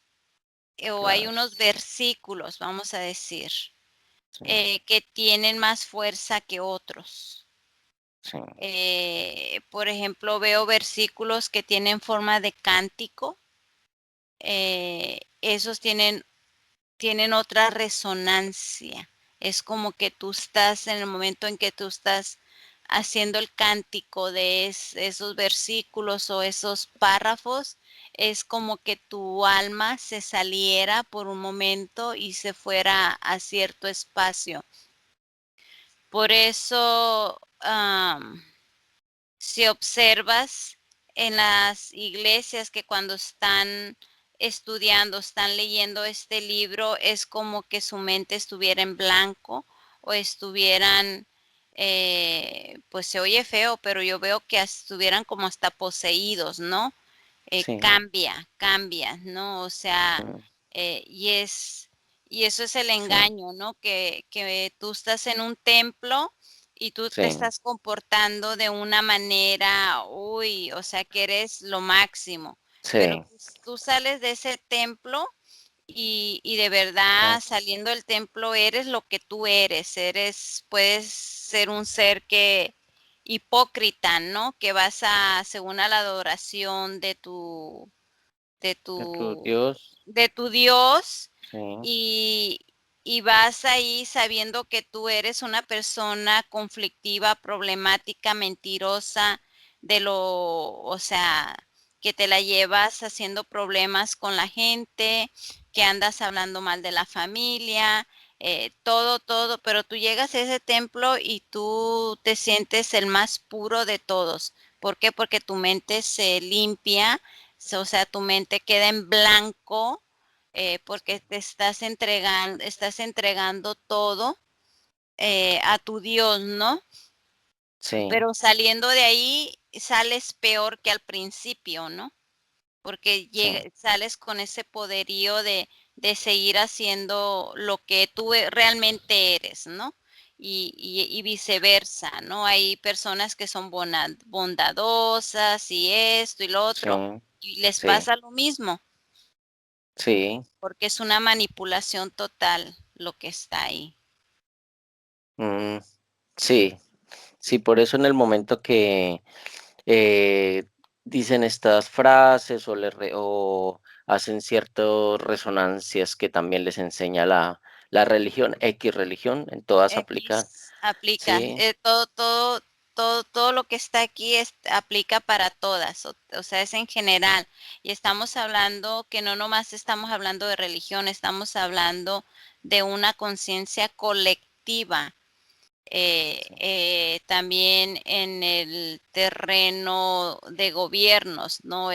o hay claro, unos versículos, vamos a decir, sí, que tienen más fuerza que otros. sí, Por ejemplo, veo versículos que tienen forma de cántico. Esos tienen otra resonancia. Es como que tú estás en el momento en que tú estás haciendo el cántico de esos versículos o esos párrafos, es como que tu alma se saliera por un momento y se fuera a cierto espacio. Por eso, si observas en las iglesias que cuando están estudiando, están leyendo este libro, es como que su mente estuviera en blanco o estuvieran, pues se oye feo, pero yo veo que estuvieran como hasta poseídos, ¿no? sí, Cambia, ¿no? O sea, mm, eh, y es, y eso es el sí, engaño, ¿no? Que tú estás en un templo y tú te sí, estás comportando de una manera, uy, o sea, que eres lo máximo, pero sí, tú sales de ese templo y de ah, verdad saliendo del templo eres lo que tú puedes ser un ser que hipócrita, ¿no? Que vas a, según a la adoración de de tu tu, Dios, de tu Dios sí, y, y vas ahí sabiendo que tú eres una persona conflictiva, problemática, mentirosa, o sea, que te la llevas haciendo problemas con la gente, que andas hablando mal de la familia, todo, pero tú llegas a ese templo y tú te sientes el más puro de todos. ¿Por qué? Porque tu mente se limpia, o sea, tu mente queda en blanco porque te estás entregando todo a tu Dios, ¿no? sí, Pero saliendo de ahí sales peor que al principio, ¿no? Porque sí, sales con ese poderío de seguir haciendo lo que tú realmente eres, ¿no? Y viceversa, ¿no? Hay personas que son bondadosas y esto y lo sí, otro, y les sí, pasa lo mismo, sí, porque es una manipulación total lo que está ahí. mm, sí, sí, por eso en el momento que eh, dicen estas frases o hacen ciertas resonancias que también les enseña la religión, X religión, en todas aplican, X aplica, sí, todo lo que está aquí aplica para todas, o sea, es en general. Y estamos hablando que no nomás estamos hablando de religión, estamos hablando de una conciencia colectiva. También en el terreno de gobiernos, ¿no?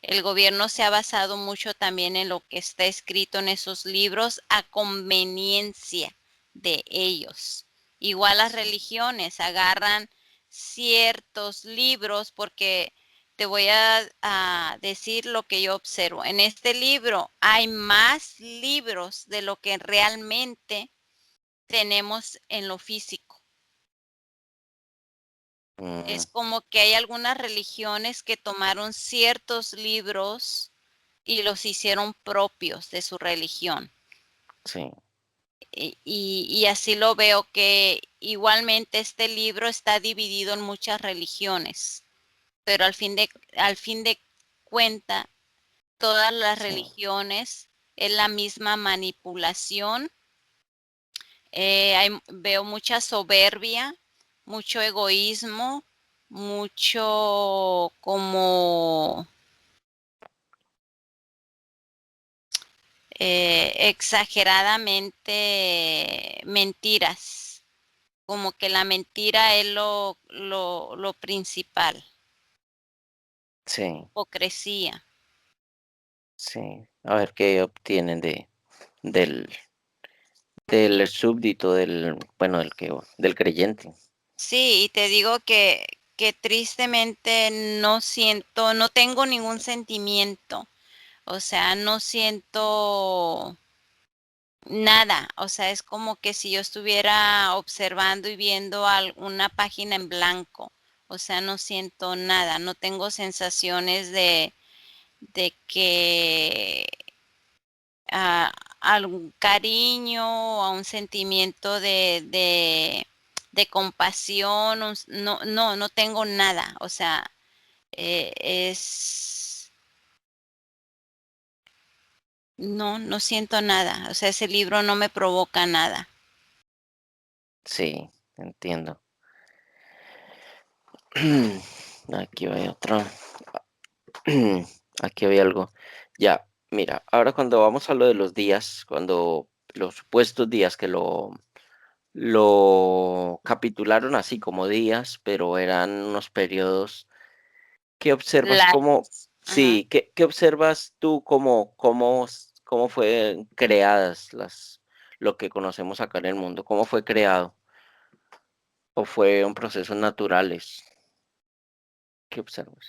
El gobierno se ha basado mucho también en lo que está escrito en esos libros a conveniencia de ellos. Igual las religiones agarran ciertos libros porque te voy a decir lo que yo observo. En este libro hay más libros de lo que realmente tenemos en lo físico. mm, Es como que hay algunas religiones que tomaron ciertos libros y los hicieron propios de su religión. sí, Y así lo veo que igualmente este libro está dividido en muchas religiones, pero al fin de cuenta todas las sí, religiones, es la misma manipulación. Veo mucha soberbia, mucho egoísmo, mucho como exageradamente mentiras, como que la mentira es lo principal, sí, hipocresía. sí. A ver qué obtienen del, del súbdito, bueno, del creyente. Sí, y te digo que tristemente no siento, no tengo ningún sentimiento, o sea, no siento nada, o sea, es como que si yo estuviera observando y viendo una página en blanco, o sea, no siento nada, no tengo sensaciones de que a algún cariño, a un sentimiento de compasión, no tengo nada, o sea, es, no siento nada, o sea, ese libro no me provoca nada. Sí, entiendo. Aquí hay otro. Aquí había algo. Ya, mira, ahora cuando vamos a lo de los días, cuando los supuestos días que lo capitularon así como días, pero eran unos periodos. ¿Qué observas cómo, Largos. Ajá. sí, qué observas tú cómo fue creadas lo que conocemos acá en el mundo? ¿Cómo fue creado? ¿O fue un procesos naturales? ¿Qué observas?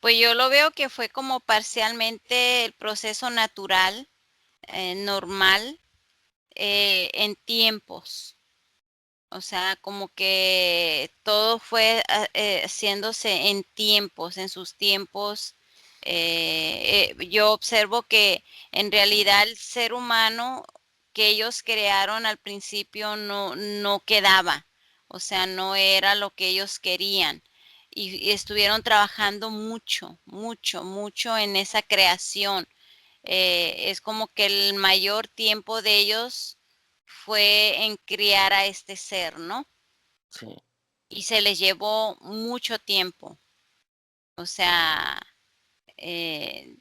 Pues yo lo veo que fue como parcialmente el proceso natural, normal, en tiempos. O sea, como que todo fue haciéndose en tiempos, en sus tiempos. Yo observo que en realidad el ser humano que ellos crearon al principio no quedaba, o sea, no era lo que ellos querían. Y estuvieron trabajando mucho en esa creación. Es como que el mayor tiempo de ellos fue en criar a este ser, ¿no? Sí, Y se les llevó mucho tiempo. O sea, eh,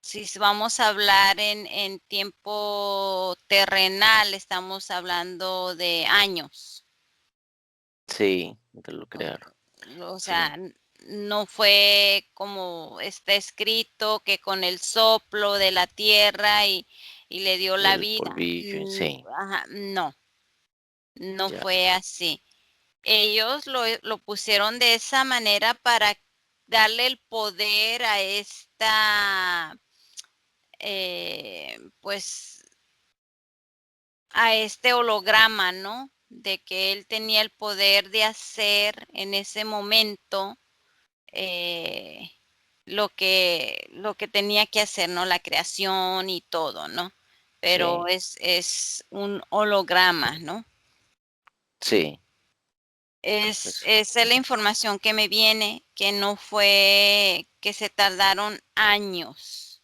si vamos a hablar en tiempo terrenal, estamos hablando de años. sí, de lo crearon. O Sí, sea, no fue como está escrito que con el soplo de la tierra y le dio la el vida. polvillo, sí, Ajá, no ya, fue así. Ellos lo pusieron de esa manera para darle el poder a esta, pues, a este holograma, ¿no? De que él tenía el poder de hacer en ese momento eh, lo que tenía que hacer, ¿no? La creación y todo, ¿no? Pero sí, es un holograma, ¿no? sí, pues Esa es la información que me viene, que no fue, que se tardaron años,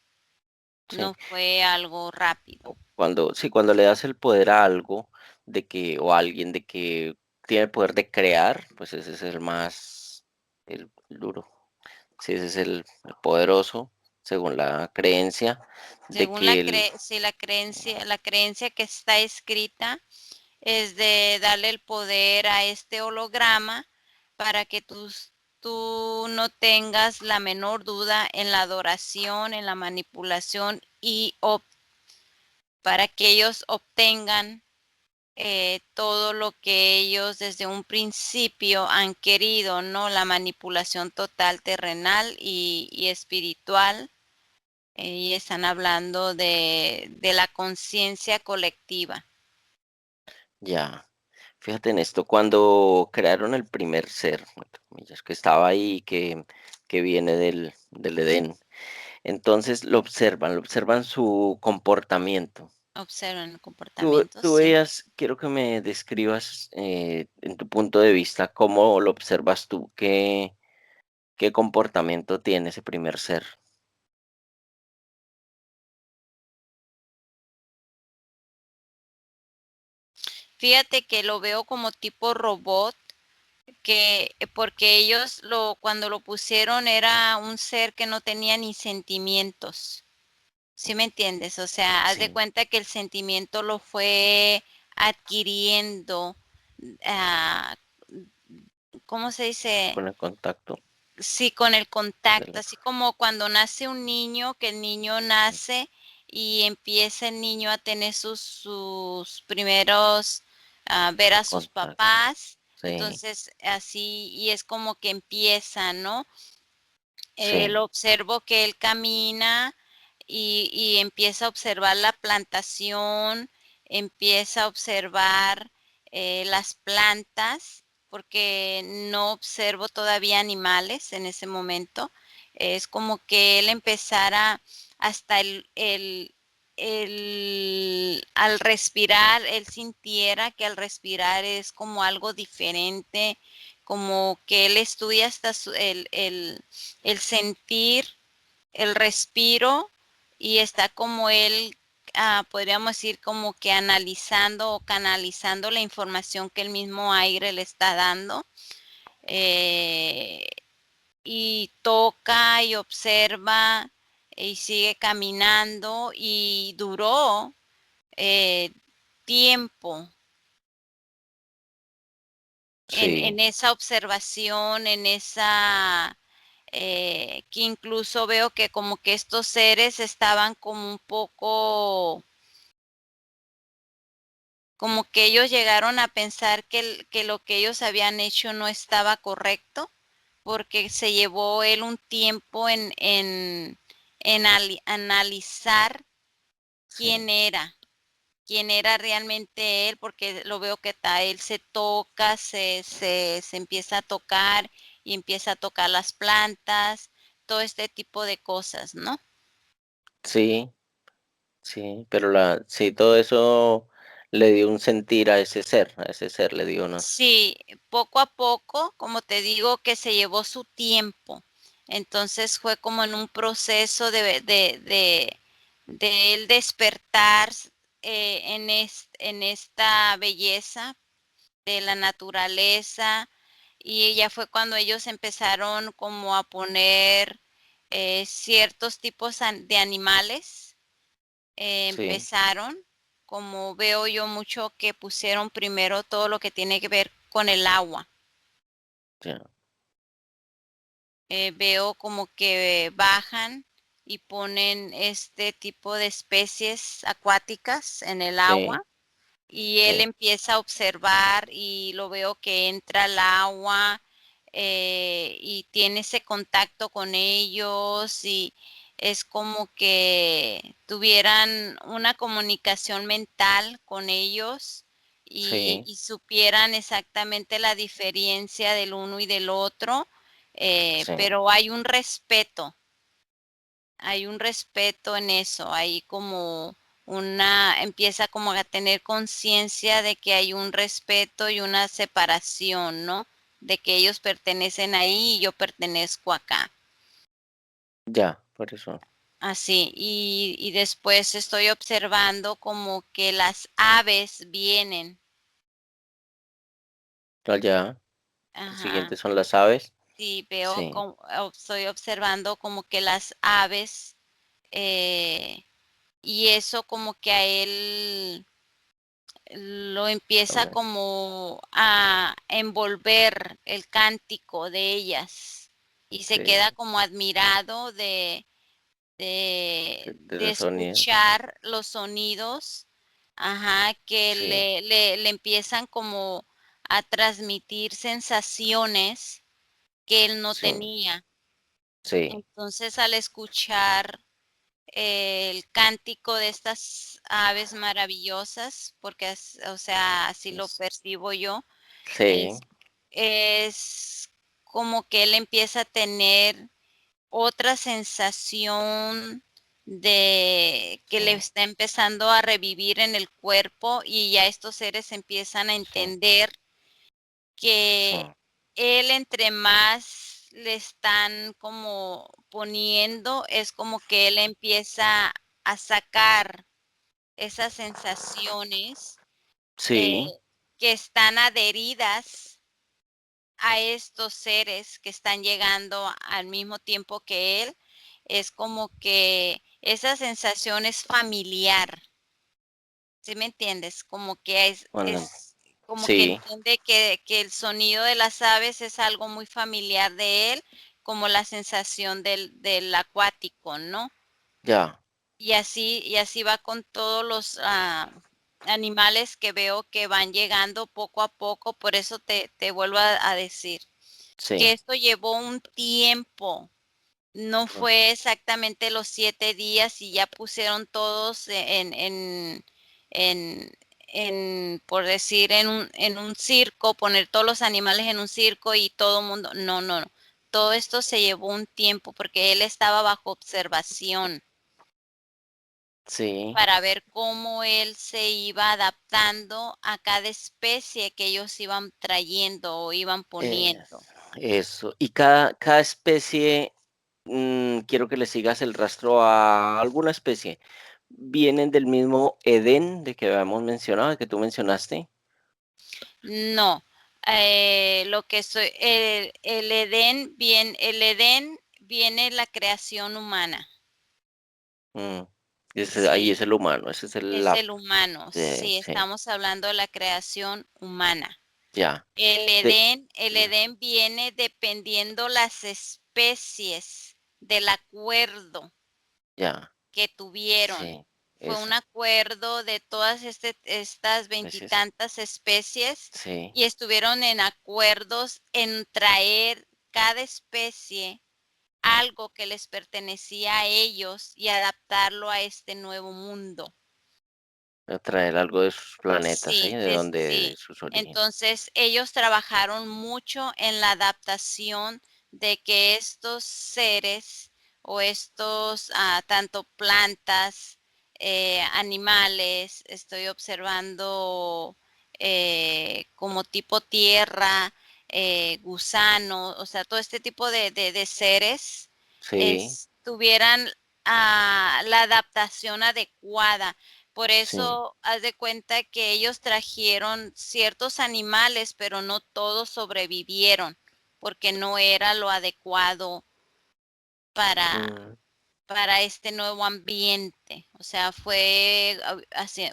sí. no fue algo rápido. Cuando le das el poder a algo o a alguien de que tiene el poder de crear, pues ese es el duro. Sí, ese es el poderoso, según la creencia de Según que él, si la creencia que está escrita es de darle el poder a este holograma para que tú no tengas la menor duda en la adoración, en la manipulación para que ellos obtengan todo lo que ellos desde un principio han querido, ¿no? La manipulación total terrenal y espiritual. Y están hablando de la conciencia colectiva. ya, fíjate en esto, cuando crearon el primer ser, entre comillas, que estaba ahí, que viene del Edén, entonces lo observan su comportamiento. Observan el Tú, comportamiento, tú sí. veías, quiero que me describas en tu punto de vista cómo lo observas tú, qué comportamiento tiene ese primer ser. Fíjate que lo veo como tipo robot, que porque ellos cuando lo pusieron era un ser que no tenía ni sentimientos. ¿Sí me entiendes? O sea, haz de Sí, cuenta que el sentimiento lo fue adquiriendo, ah, ¿cómo se dice? con el contacto Sí, con el de contacto, la... así como cuando nace un niño, que el niño nace y empieza el niño a tener sus primeros, ver a sus contacto. papás. Sí, Entonces, así, y es como que empieza, ¿no? sí, Lo observo que él camina y empieza a observar la plantación, empieza a observar las plantas, porque no observo todavía animales en ese momento. Es como que él empezara hasta al respirar, él sintiera que al respirar es como algo diferente, como que él estudia hasta el sentir, el respiro y está como él, podríamos decir, como que analizando o canalizando la información que el mismo aire le está dando. eh, y toca y observa y sigue caminando y duró eh, tiempo en sí, esa observación, que incluso veo que como que estos seres estaban como un poco, como que ellos llegaron a pensar que lo que ellos habían hecho no estaba correcto, porque se llevó él un tiempo en analizar sí, quién era, quién era realmente él, porque lo veo que él se toca, se empieza a tocar y empieza a tocar las plantas, todo este tipo de cosas, ¿no? sí, sí, pero sí, todo eso le dio un sentir a ese ser le dio una, Sí, poco a poco, como te digo, que se llevó su tiempo. Entonces fue como en un proceso de él despertar en esta belleza de la naturaleza y ya fue cuando ellos empezaron como a poner ciertos tipos de animales, sí, empezaron, como veo yo mucho que pusieron primero todo lo que tiene que ver con el agua. ya, Veo como que bajan y ponen este tipo de especies acuáticas en el sí, agua y él sí, empieza a observar y lo veo que entra al agua y tiene ese contacto con ellos y es como que tuvieran una comunicación mental con ellos sí, y supieran exactamente la diferencia del uno y del otro, sí, pero hay un respeto en eso, hay como empieza como a tener conciencia de que hay un respeto y una separación, ¿no? De que ellos pertenecen ahí y yo pertenezco acá. ya, por eso, Así, y después estoy observando como que las aves vienen. allá, el Ajá. siguiente son las aves, Sí, veo sí, como, estoy observando como que las aves, eh, y eso como que a él lo empieza también, como a envolver el cántico de ellas y se sí, queda como admirado de de los sonidos, escuchar los sonidos, ajá, que sí, le empiezan como a transmitir sensaciones que él no sí, tenía. sí, Entonces, al escuchar el cántico de estas aves maravillosas, porque o sea, así lo es- percibo yo, sí, es, es como que él empieza a tener otra sensación de que sí, le está empezando a revivir en el cuerpo y ya estos seres empiezan a sí, entender sí, que él entre más le están como poniendo, es como que él empieza a sacar esas sensaciones, eh, sí, que están adheridas a estos seres que están llegando al mismo tiempo que él, es como que esa sensación es familiar. ¿Sí me entiendes? Como que Cuando, como que sí, entiende que el sonido de las aves es algo muy familiar de él, como la sensación del acuático, ¿no? ya, Y así va con todos los animales que veo que van llegando poco a poco. Por eso te vuelvo a decir que sí. esto llevó un tiempo. No Mm, fue exactamente los 7 días y ya pusieron todos en, por decir, en un circo, poner todos los animales en un circo y todo el mundo. No, no, no. Todo esto se llevó un tiempo porque él estaba bajo observación sí, para ver cómo él se iba adaptando a cada especie que ellos iban trayendo o iban eh, poniendo. eso. Y cada especie, quiero que le sigas el rastro a alguna especie. ¿Vienen del mismo Edén de que habíamos mencionado, de que tú mencionaste? No, lo que soy, el Edén viene la creación humana. Mm, ahí es Sí, el humano, ese es es el humano. Sí, sí, estamos hablando de la creación humana. ya, de, El Edén viene dependiendo las especies del acuerdo ya, que tuvieron. sí, Fue un eso, acuerdo de todas estas especies, veintitantas especies sí, y estuvieron en acuerdos en traer cada especie mm, algo que les pertenecía a ellos y adaptarlo a este nuevo mundo. a traer algo de sus planetas, ¿sí? Sí, De donde, de sí. sus orígenes, Entonces, ellos trabajaron mucho en la adaptación de que estos seres o estos, tanto plantas, animales, estoy observando como tipo tierra, gusano, o sea, todo este tipo de seres sí, tuvieran la adaptación adecuada. Por sí, eso, haz de cuenta que ellos trajeron ciertos animales, pero no todos sobrevivieron, porque no era lo adecuado para, mm, para este nuevo ambiente. O sea,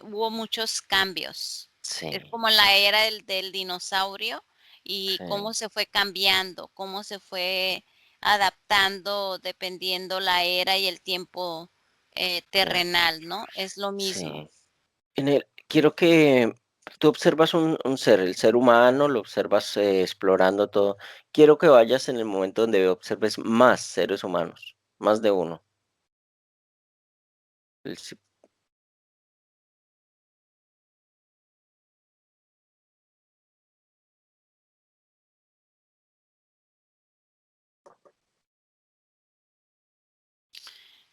hubo muchos cambios. Es sí, como la era del dinosaurio y sí, cómo se fue cambiando, cómo se fue adaptando dependiendo la era y el tiempo ya, terrenal, ¿no? Es lo mismo. sí. Quiero que tú observas un ser, el ser humano, lo observas explorando todo. Quiero que vayas en el momento donde observes más seres humanos, más de uno. El si-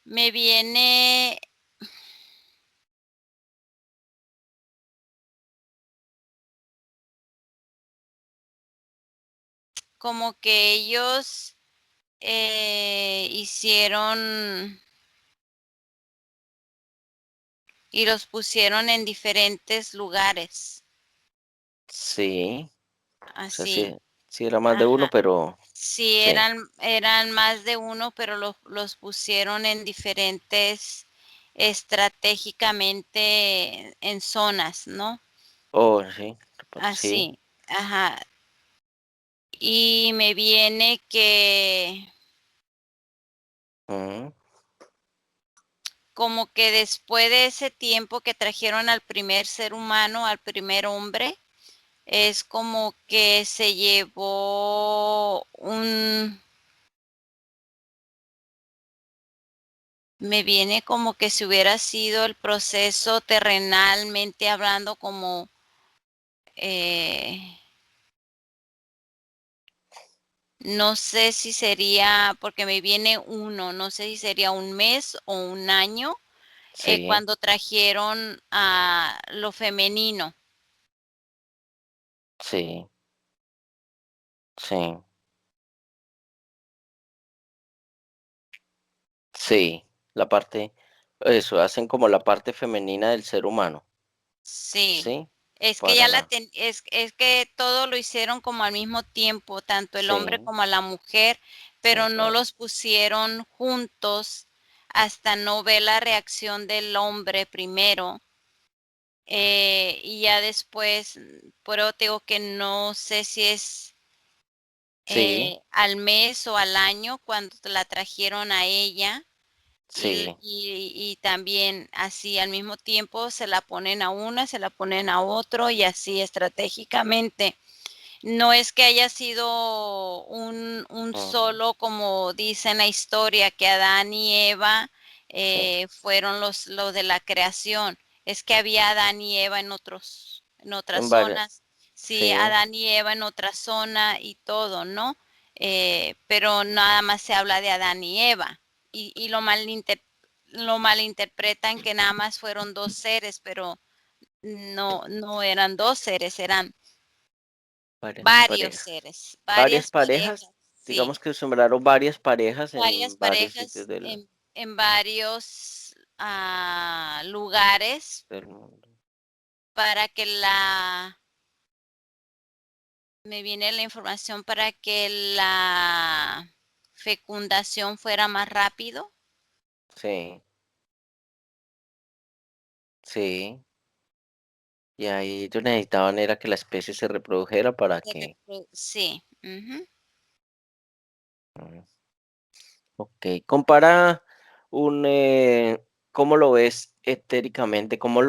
Me viene como que ellos hicieron y los pusieron en diferentes lugares, Sí, o sea, sí, así. sí era más de uno, Ajá. pero Sí, sí. eran más de uno, pero los pusieron en diferentes, estratégicamente en zonas, ¿no? Oh, sí, sí. Así, ajá. Y me viene que Mm, como que después de ese tiempo que trajeron al primer ser humano, al primer hombre, es como que se llevó me viene como que si hubiera sido el proceso terrenalmente hablando como, eh, no sé si sería, porque me viene uno, no sé si sería un mes o un año, sí, cuando trajeron a lo femenino. sí, sí, sí. La parte, eso, hacen como la parte femenina del ser humano. Sí, Sí, Es que para ya la... es que todo lo hicieron como al mismo tiempo, tanto el hombre Sí, como la mujer, sí, pero no claro. los pusieron juntos hasta no ver la reacción del hombre primero. Y ya después, pero te digo que no sé si es Sí, al mes o al año cuando la trajeron a ella sí, y también así al mismo tiempo se la ponen a una, se la ponen a otro y así estratégicamente. No es que haya sido un ujú, solo, como dice en la historia, que Adán y Eva sí, fueron los de la creación. Es que había Adán y Eva en otras en varias, zonas. Sí, sí, Adán y Eva en otra zona y todo, ¿no? Pero nada más se habla de Adán y Eva. Y lo malinterpretan que nada más fueron dos seres, pero no eran dos seres, eran varias varios parejas. seres, Varias varias parejas, parejas, sí, digamos que sembraron varias parejas varias en varios sitios parejas en varios lugares del mundo. para que me viene la información para que la fecundación fuera más rápido. Sí, sí. Y ahí ellos necesitaban era que la especie se reprodujera para que... Sí, ujú. mm, ok, compara un... ¿cómo lo ves etéricamente? Cómo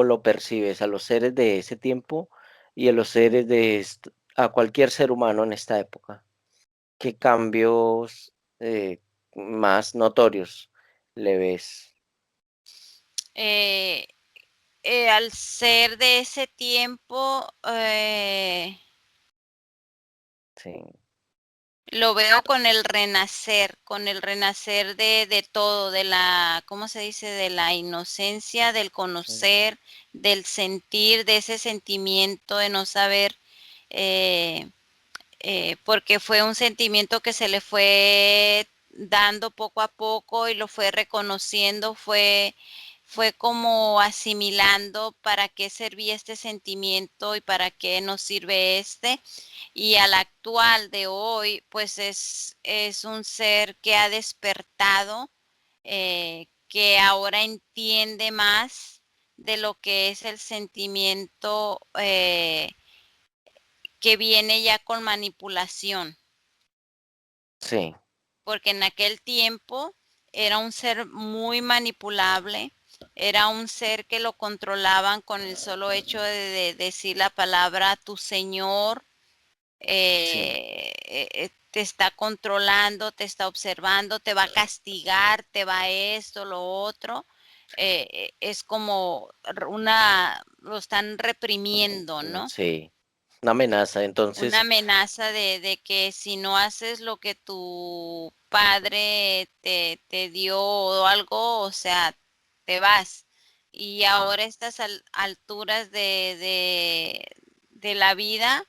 lo percibes a los seres de ese tiempo y a los seres a cualquier ser humano en esta época? ¿Qué cambios más notorios le ves? Eh, al ser de ese tiempo, Sí, lo veo con el renacer de todo, de la, ¿cómo se dice? De la inocencia, del sí, conocer, del sentir, de ese sentimiento de no saber, eh, porque fue un sentimiento que se le fue dando poco a poco y lo fue reconociendo, fue como asimilando para qué servía este sentimiento y para qué nos sirve este. Y al actual de hoy, pues es un ser que ha despertado, que ahora entiende más de lo que es el sentimiento que viene ya con manipulación, sí, porque en aquel tiempo era un ser muy manipulable, era un ser que lo controlaban con el solo hecho de decir la palabra tu señor, sí, te está controlando, te está observando, te va a castigar, te va esto, lo otro. Es como lo están reprimiendo, ¿no? sí, una amenaza. Una Entonces, amenaza de que si no haces lo que tu padre te dio o algo, o sea, te vas. Y ahora a estas alturas de la vida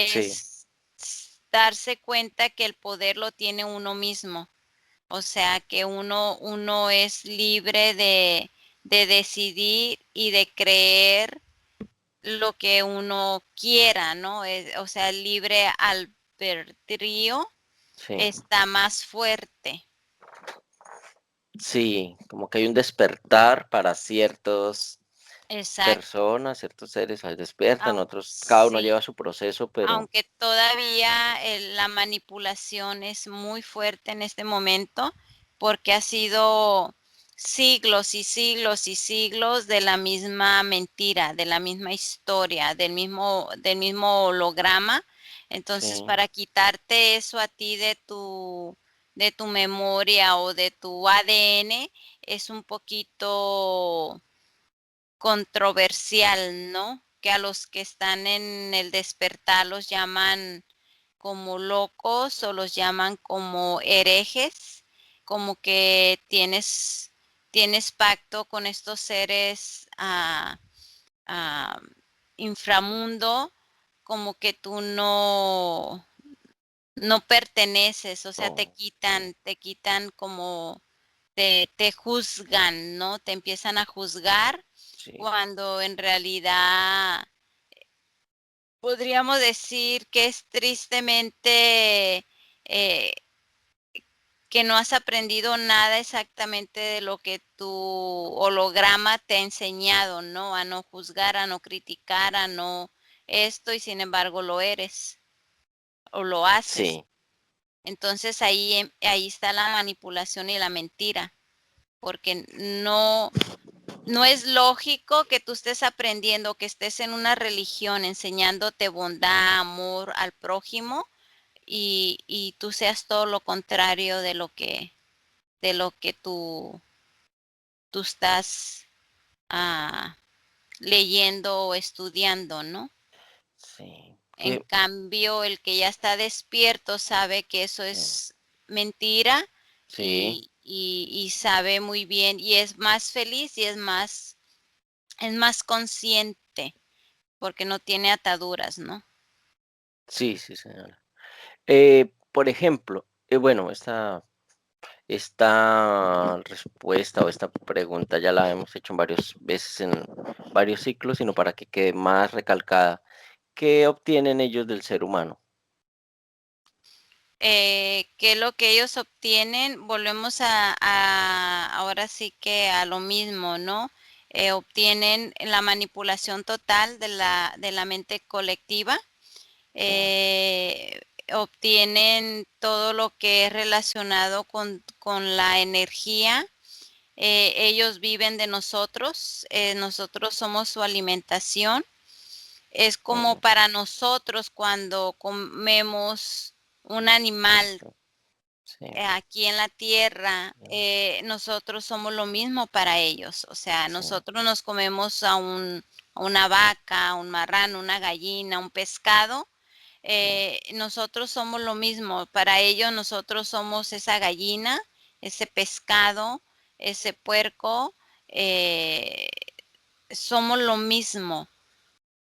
sí, es darse cuenta que el poder lo tiene uno mismo. O sea, que uno es libre de decidir y de creer lo que uno quiera, ¿no? O sea, el libre albedrío sí, está más fuerte. sí, como que hay un despertar para ciertas Exacto. personas, ciertos seres, despiertan, otros, cada uno Sí, lleva su proceso, pero aunque todavía la manipulación es muy fuerte en este momento, porque ha sido siglos y siglos y siglos de la misma mentira, de la misma historia, del mismo holograma. Entonces, sí, para quitarte eso a ti de tu memoria o de tu ADN, es un poquito controversial, ¿no? Que a los que están en el despertar los llaman como locos o los llaman como herejes, como que tienes pacto con estos seres ah, inframundo, como que tú no perteneces, o sea, te no, sí, quitan, te quitan como te juzgan, ¿no? Te empiezan a juzgar sí, cuando en realidad podríamos decir que es tristemente eh, que no has aprendido nada exactamente de lo que tu holograma te ha enseñado, ¿no? A no juzgar, a no criticar, a no esto, y sin embargo lo eres o lo haces. sí, Entonces ahí está la manipulación y la mentira, porque no es lógico que tú estés aprendiendo, que estés en una religión enseñándote bondad, amor al prójimo y tú seas todo lo contrario de lo que tú estás leyendo o estudiando, ¿no? sí, En que, cambio, el que ya está despierto sabe que eso es mentira sí, y sabe muy bien y es más feliz y es más consciente porque no tiene ataduras, ¿no? sí, sí, señora. Por ejemplo, bueno, esta respuesta o esta pregunta ya la hemos hecho en varias veces en varios ciclos, sino para que quede más recalcada. ¿Qué obtienen ellos del ser humano? ¿Qué es lo que ellos obtienen? Volvemos ahora sí que a lo mismo, ¿no? Obtienen la manipulación total de la mente colectiva, Sí, eh, obtienen todo lo que es relacionado con la energía. Ellos viven de nosotros, nosotros somos su alimentación. Es como mm, para nosotros cuando comemos un animal sí, aquí en la tierra, mm, nosotros somos lo mismo para ellos. O sea, sí, nosotros nos comemos a una vaca, a un marrano, una gallina, un pescado. Nosotros somos lo mismo. Para ellos nosotros somos esa gallina, ese pescado, ese puerco. eh, Somos lo mismo.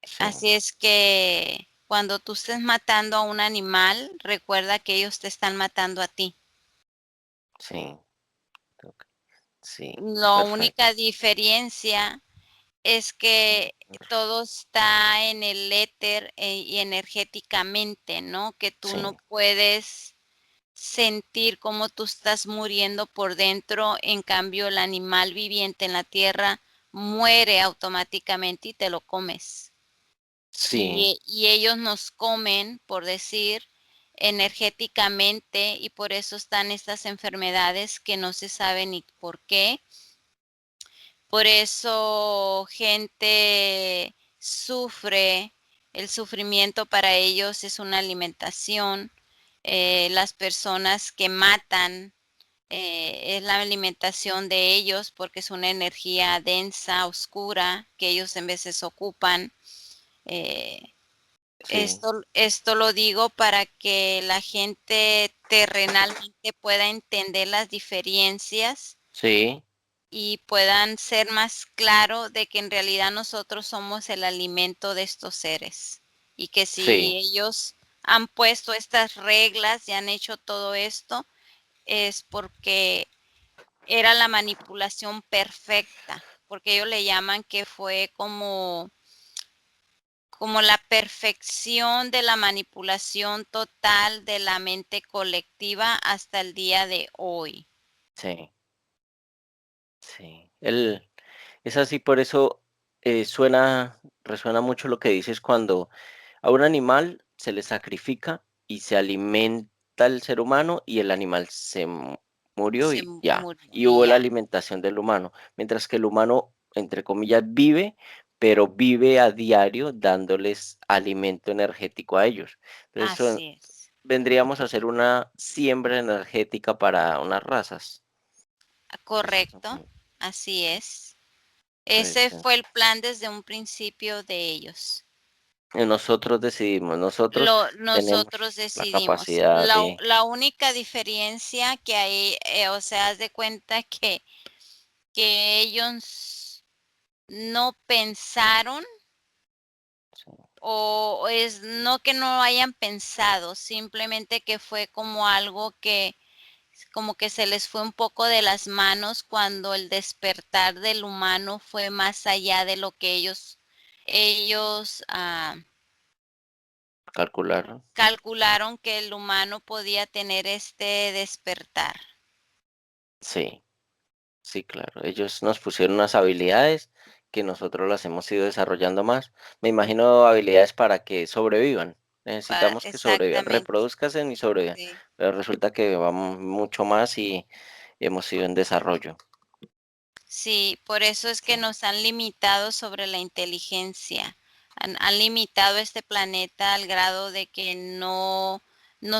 sí, Así es que cuando tú estés matando a un animal, recuerda que ellos te están matando a ti. sí, ok, sí, La perfecto. única diferencia es que todo está en el éter y energéticamente, ¿no? Que tú Sí, no puedes sentir cómo tú estás muriendo por dentro, en cambio el animal viviente en la tierra muere automáticamente y te lo comes. sí, Y ellos nos comen, por decir, energéticamente y por eso están estas enfermedades que no se sabe ni por qué. Por eso gente sufre, el sufrimiento para ellos es una alimentación. Las personas que matan es la alimentación de ellos porque es una energía densa, oscura, que ellos en veces ocupan. Eh, sí, esto lo digo para que la gente terrenalmente pueda entender las diferencias sí, y puedan ser más claro de que en realidad nosotros somos el alimento de estos seres y que si sí, ellos han puesto estas reglas y han hecho todo esto es porque era la manipulación perfecta, porque ellos le llaman que fue como la perfección de la manipulación total de la mente colectiva hasta el día de hoy. sí, sí. Es así, por eso resuena mucho lo que dices cuando a un animal se le sacrifica y se alimenta el ser humano y el animal murió Se y ya, murió y y hubo la ya. alimentación del humano, mientras que el humano, entre comillas, vive, pero vive a diario dándoles alimento energético a ellos. Entonces, Así es. vendríamos a hacer una siembra energética para unas razas. Correcto, Ujú. así es. Ese Entonces, fue el plan desde un principio de ellos. nosotros decidimos, nosotros Nosotros tenemos la decidimos. capacidad de, La única diferencia que hay, o sea, haz de cuenta que ellos no pensaron sí, o es no que no hayan pensado, simplemente que fue como algo que como que se les fue un poco de las manos cuando el despertar del humano fue más allá de lo que ellos calcular. calcularon que el humano podía tener este despertar. Sí, sí, claro. Ellos nos pusieron unas habilidades que nosotros las hemos ido desarrollando más. Me imagino habilidades para que sobrevivan. Necesitamos que sobrevivan, Exactamente, reproduzcanse y sobrevivan. sí. Pero resulta que vamos mucho más y hemos ido en desarrollo. Sí, por eso es que Sí, nos han limitado sobre la inteligencia. Han limitado este planeta al grado de que no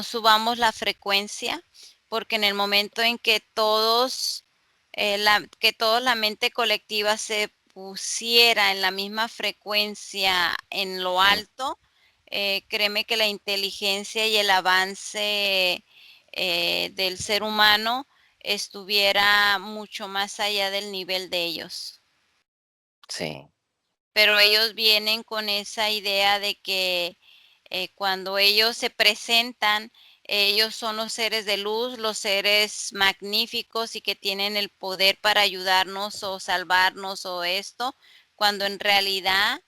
subamos la frecuencia, porque en el momento en que que todos la mente colectiva se pusiera en la misma frecuencia en lo mm, alto, créeme que la inteligencia y el avance del ser humano estuviera mucho más allá del nivel de ellos. sí, Pero ellos vienen con esa idea de que cuando ellos se presentan, ellos son los seres de luz, los seres magníficos y que tienen el poder para ayudarnos o salvarnos o esto, cuando en realidad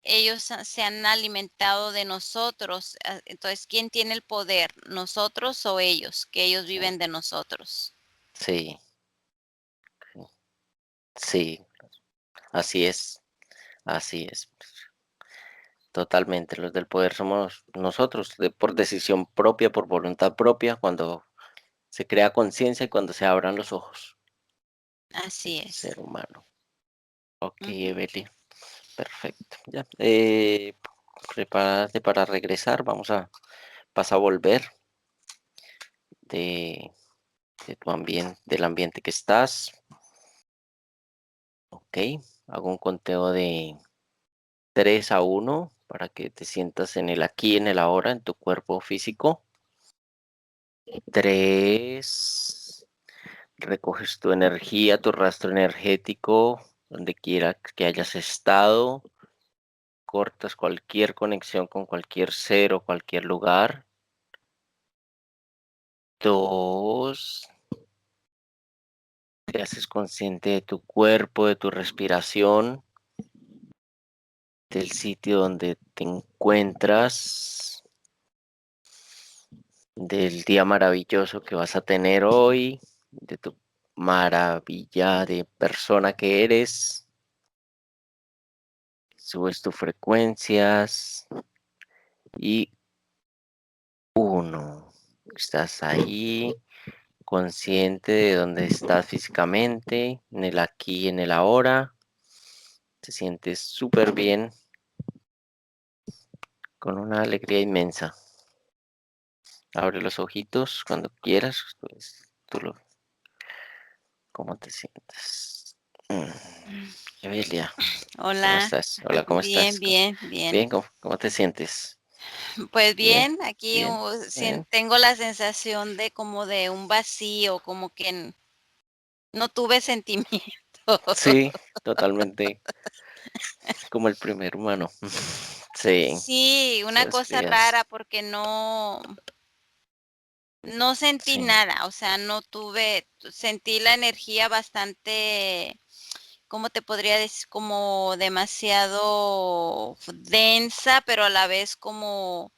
ellos se han alimentado de nosotros. Entonces, ¿quién tiene el poder? ¿Nosotros o ellos? Que ellos sí, viven de nosotros. sí, sí, así es, así es. Totalmente, los del poder somos nosotros, por decisión propia, por voluntad propia, cuando se crea conciencia y cuando se abran los ojos del Así es. ser humano. Ok, Ujú. Evelyn, perfecto. Ya, prepárate para regresar. Vas a volver de, de tu ambiente, del ambiente que estás. Ok, hago un conteo de 3 a 1 para que te sientas en el aquí, en el ahora, en tu cuerpo físico. 3. Recoges tu energía, tu rastro energético, donde quiera que hayas estado. Cortas cualquier conexión con cualquier ser o cualquier lugar. 2. Te haces consciente de tu cuerpo, de tu respiración, del sitio donde te encuentras, del día maravilloso que vas a tener hoy, de tu maravilla de persona que eres. Subes tus frecuencias y 1. Estás ahí, consciente de dónde estás físicamente, en el aquí y en el ahora. Te sientes súper bien, con una alegría inmensa. Abre los ojitos cuando quieras. Pues, ¿cómo te sientes? Mm, Evelia, ¿cómo Hola, estás? Hola, ¿cómo bien, estás? bien, bien. Bien, ¿cómo te sientes? Pues Bien, bien, aquí bien, bien. tengo la sensación de como de un vacío, como que no tuve sentimiento. Sí, totalmente como el primer humano. Sí, Sí, una esos cosa días. rara porque no sentí Sí, nada, o sea, sentí la energía bastante, ¿cómo te podría decir? Como demasiado densa, pero a la vez como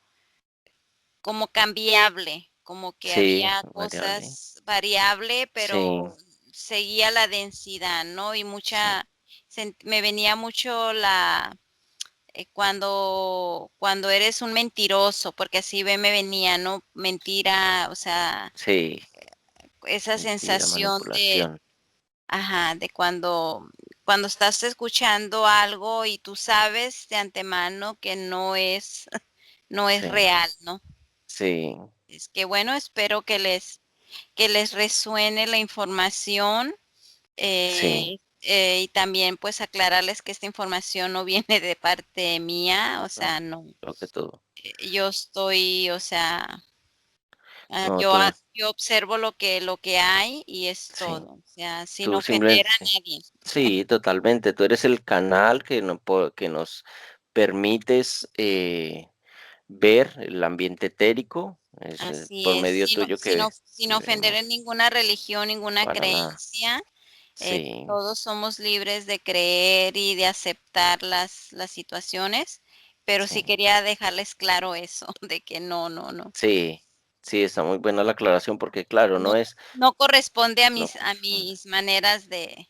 cambiable, como que sí, había variable. cosas variable, Sí, pero seguía la densidad, ¿no? Y sí, me venía mucho cuando eres un mentiroso, porque así me venía, ¿no? Mentira, o sea, sí. esa Mentira, sensación de, manipulación. ajá, de cuando estás escuchando algo y tú sabes de antemano que no es Sí, real, ¿no? sí, Es que bueno, espero que les resuene la información sí. y también pues aclararles que esta información no viene de parte mía, o No, sea, no, lo que todo. yo estoy, o sea, No, tú, yo observo lo que hay y es sí. todo, o sea, sin Tú ofender a simplemente, nadie. sí, totalmente. Tú eres el canal que nos permites ver el ambiente etérico. Es Así por es, medio tuyo sin que ofender en vemos, ninguna religión, ninguna para nada. creencia, Sí, todos somos libres de creer y de aceptar las situaciones, pero sí sí, quería dejarles claro eso, de que no, no, no, sí, sí, está muy buena la aclaración porque claro, no, no es, no corresponde no a corresponde. mis maneras de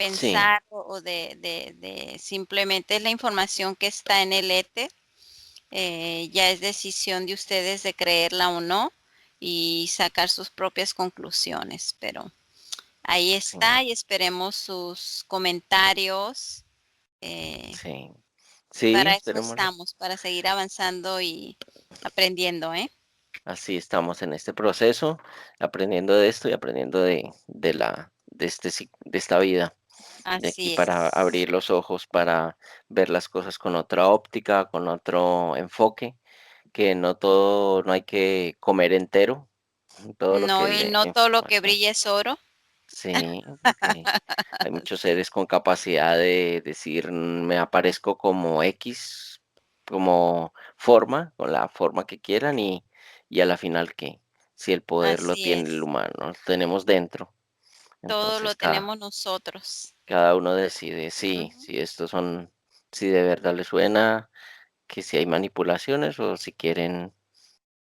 Sí, pensar o de simplemente es la información que está en el éter. Ya es decisión de ustedes de creerla o no y sacar sus propias conclusiones, pero ahí sí, está y esperemos sus comentarios. eh, sí, sí, para eso esperémoslo. estamos, para seguir avanzando y aprendiendo, ¿eh? Así estamos en este proceso, aprendiendo de esto y aprendiendo de esta vida. De aquí Así para es. abrir los ojos, para ver las cosas con otra óptica, con otro enfoque, que no todo, no hay que comer entero, todo lo No, que y le no todo lo que información. brilla es oro. Sí, porque hay muchos seres con capacidad de decir, me aparezco como X, como forma, con la forma que quieran y a la final que si el poder lo Así tiene el es. humano, lo tenemos dentro. Todo lo Entonces tenemos nosotros. cada uno decide Ujú. si estos son, si de verdad les suena, que si hay manipulaciones o si quieren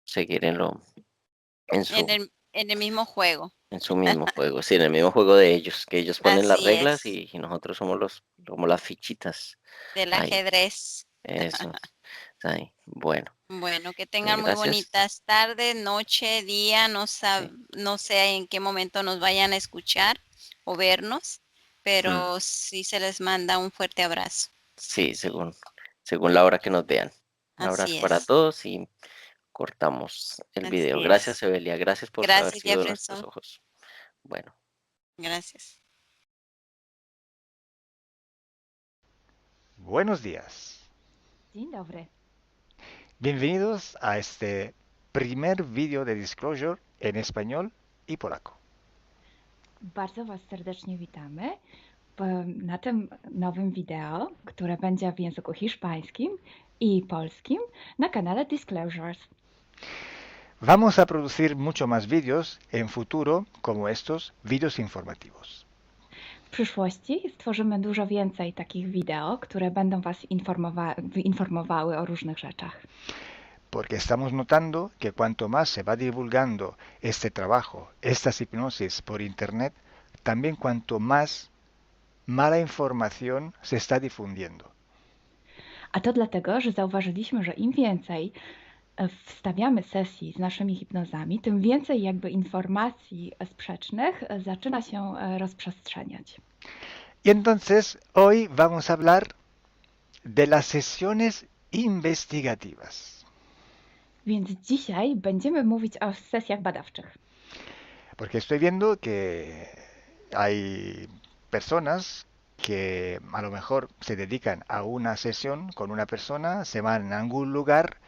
seguir en su, En el mismo juego. en su mismo juego, sí, en el mismo juego de ellos, que ellos ponen las Así reglas es. y nosotros somos como las fichitas Del ahí, ajedrez. eso, ahí. Bueno, Bueno, que pues tengan muy gracias. bonitas tardes, noche, día, Sí, no sé en qué momento nos vayan a escuchar o vernos, mm, pero sí se les manda un fuerte abrazo. sí, según la hora que nos vean. Un Así abrazo para es, todos y cortamos el video. así Gracias, es. Evelia, gracias por haber Gracias, sido nuestros Jefferson. ojos. Bueno. Gracias. Buenos días. Dzień dobry. Bienvenidos a este primer vídeo de Disclosure en español y polaco. Bardzo Was serdecznie witamy na tym nowym wideo, które będzie w języku hiszpańskim i polskim na kanale Disclosures. Vamos a producir mucho más vídeos en futuro como estos vídeos informativos. W przyszłości stworzymy dużo więcej takich wideo, które będą Was informowały o różnych rzeczach. Porque estamos notando que cuanto más se va divulgando este trabajo, estas hipnosis por internet, también cuanto más mala información se está difundiendo. A to dlatego, że zauważyliśmy, że im więcej wstawiamy sesji z naszymi hipnozami, tym więcej jakby informacji sprzecznych zaczyna się rozprzestrzeniać. Y entonces hoy vamos a hablar de las sesiones investigativas. Więc dzisiaj będziemy mówić o sesjach badawczych. Porque estoy viendo que hay personas que a lo mejor se dedican a una sesión con una persona, se van a algún lugar,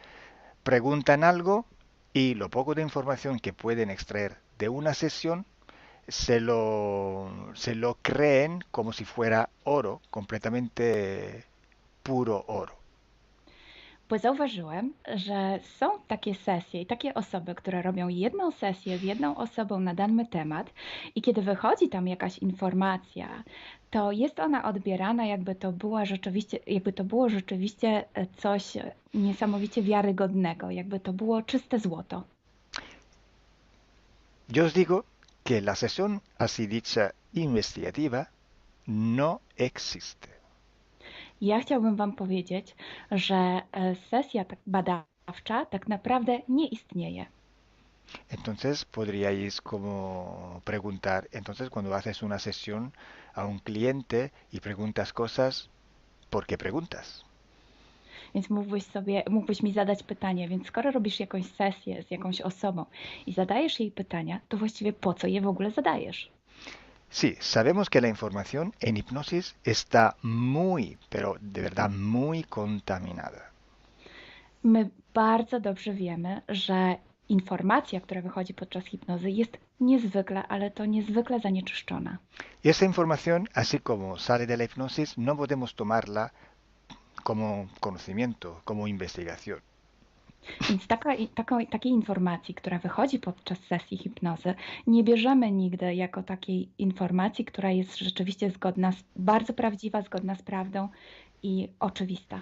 preguntan algo y lo poco de información que pueden extraer de una sesión se lo creen como si fuera oro, completamente puro oro. Bo zauważyłem, że są takie sesje i takie osoby, które robią jedną sesję z jedną osobą na dany temat i kiedy wychodzi tam jakaś informacja, to jest ona odbierana jakby to było rzeczywiście coś niesamowicie wiarygodnego, jakby to było czyste złoto. Yo os digo que la sesión así dicha investigativa no existe. Ja chciałbym Wam powiedzieć, że sesja badawcza tak naprawdę nie istnieje. Entonces podríais como preguntar, entonces cuando haces una sesión a un cliente y preguntas cosas, ¿por qué preguntas? Więc mógłbyś mi zadać pytanie, więc skoro robisz jakąś sesję z jakąś osobą i zadajesz jej pytania, to właściwie po co je w ogóle zadajesz? Sí, sabemos que la información en hipnosis está muy, pero de verdad muy contaminada. My bardzo dobrze wiemy, że informacja, która wychodzi podczas hipnozy jest niezwykle, ale to niezwykle zanieczyszczona. Y esa información, así como sale de la hipnosis, no podemos tomarla como conocimiento, como investigación. Więc takiej informacji, która wychodzi podczas sesji hipnozy, nie bierzemy nigdy jako takiej informacji, która jest rzeczywiście bardzo prawdziwa, zgodna z prawdą i oczywista.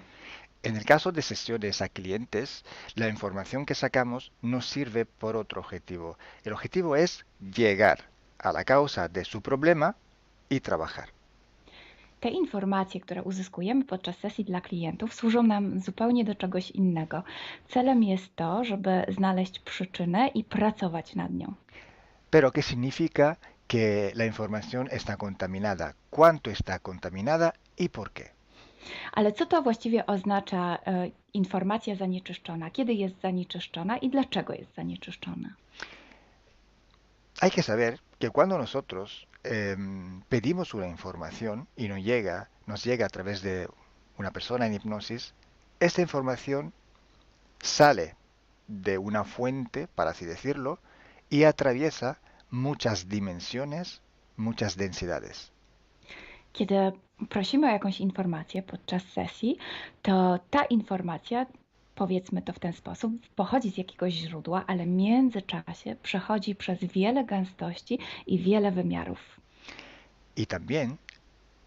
En el caso de sesiones a clientes, la información que sacamos nos sirve por otro objetivo. El objetivo es llegar a la causa de su problema y trabajar. Te informacje, które uzyskujemy podczas sesji dla klientów, służą nam zupełnie do czegoś innego. Celem jest to, żeby znaleźć przyczynę i pracować nad nią. Pero ¿qué significa que la información está contaminada? ¿Cuánto está contaminada y por qué? Ale co to właściwie oznacza informacja zanieczyszczona? Kiedy jest zanieczyszczona i dlaczego jest zanieczyszczona? Hay que saber que cuando nosotros pedimos una información y nos llega a través de una persona en hipnosis, esta información sale de una fuente, para así decirlo, y atraviesa muchas dimensiones, muchas densidades. Kiedy prosimy o jakąś informację podczas sesji, to ta informacja, powiedzmy to w ten sposób, pochodzi z jakiegoś źródła, ale w międzyczasie przechodzi przez wiele gęstości i wiele wymiarów. Y también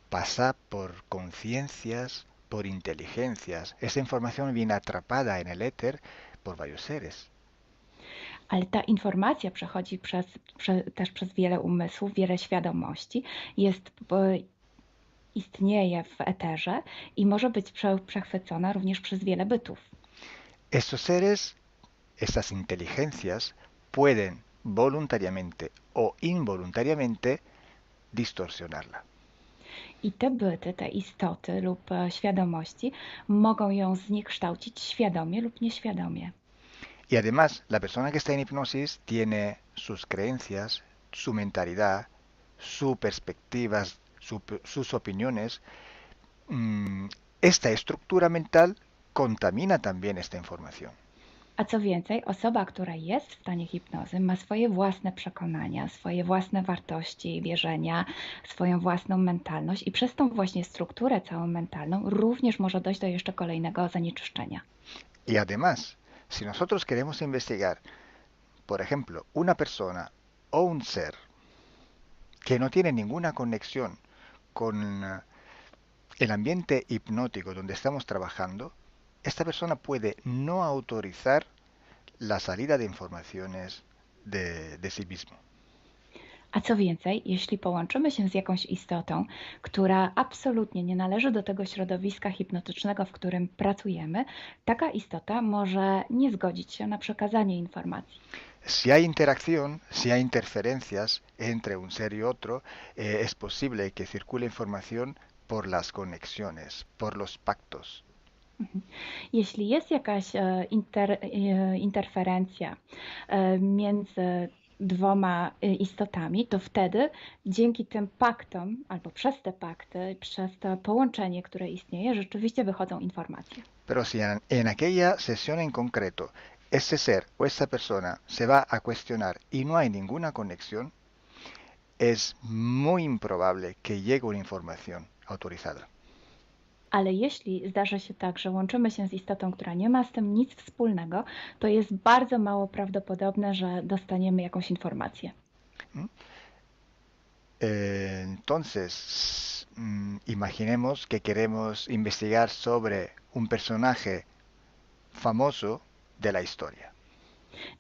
pasa por conciencias, por inteligencias. Esa información viene atrapada en el éter por varios seres. Ale ta informacja przechodzi też przez wiele umysłów, wiele świadomości, istnieje w eterze i może być przechwycona również przez wiele bytów. Estos seres, estas inteligencias, pueden voluntariamente o involuntariamente distorsionarla. I te byty, te istoty lub świadomości mogą ją zniekształcić świadomie lub nieświadomie. Y además, la persona que está en hipnosis tiene sus creencias, su mentalidad, sus perspectivas, sus opiniones. Esta estructura mental contamina también esta información. A co więcej, osoba, która jest w stanie hipnozy, ma swoje własne przekonania, swoje własne wartości i wierzenia, swoją własną mentalność i przez tą właśnie strukturę całą mentalną również może dojść do jeszcze kolejnego zanieczyszczenia. Y además, si nosotros queremos investigar, por ejemplo, una persona o un ser que no tiene ninguna conexión con el ambiente hipnótico donde estamos trabajando, esta persona puede no autorizar la salida de informaciones de sí mismo. A co więcej, jeśli połączymy się z jakąś istotą, która absolutnie nie należy do tego środowiska hipnotycznego, w którym pracujemy, taka istota może nie zgodzić się na przekazanie informacji. Si hay interacción, si hay interferencias entre un ser y otro, es posible que circule información por las conexiones, por los pactos. Jeśli jest jakaś interferencja między dwoma istotami, to wtedy dzięki tym paktom, albo przez te pakty, przez to połączenie, które istnieje, rzeczywiście wychodzą informacje. Pero si en aquella sesión en concreto ese ser o esa persona se va a cuestionar y no hay ninguna conexión, es muy improbable que llegue una información autorizada. Ale jeśli zdarzy się tak, że łączymy się z istotą, która nie ma z tym nic wspólnego, to jest bardzo mało prawdopodobne, że dostaniemy jakąś informację. Entonces, imaginemos que queremos investigar sobre un personaje famoso de la historia.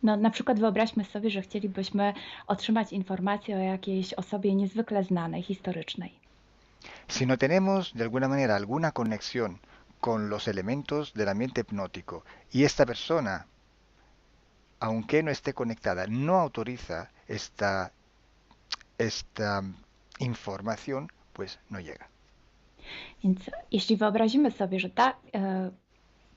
No, na przykład wyobraźmy sobie, że chcielibyśmy otrzymać informację o jakiejś osobie niezwykle znanej, historycznej. Si no tenemos de alguna manera alguna conexión con los elementos del ambiente hipnótico y esta persona, aunque no esté conectada, no autoriza esta información, pues no llega. Więc jeśli wyobrazimy sobie, że ta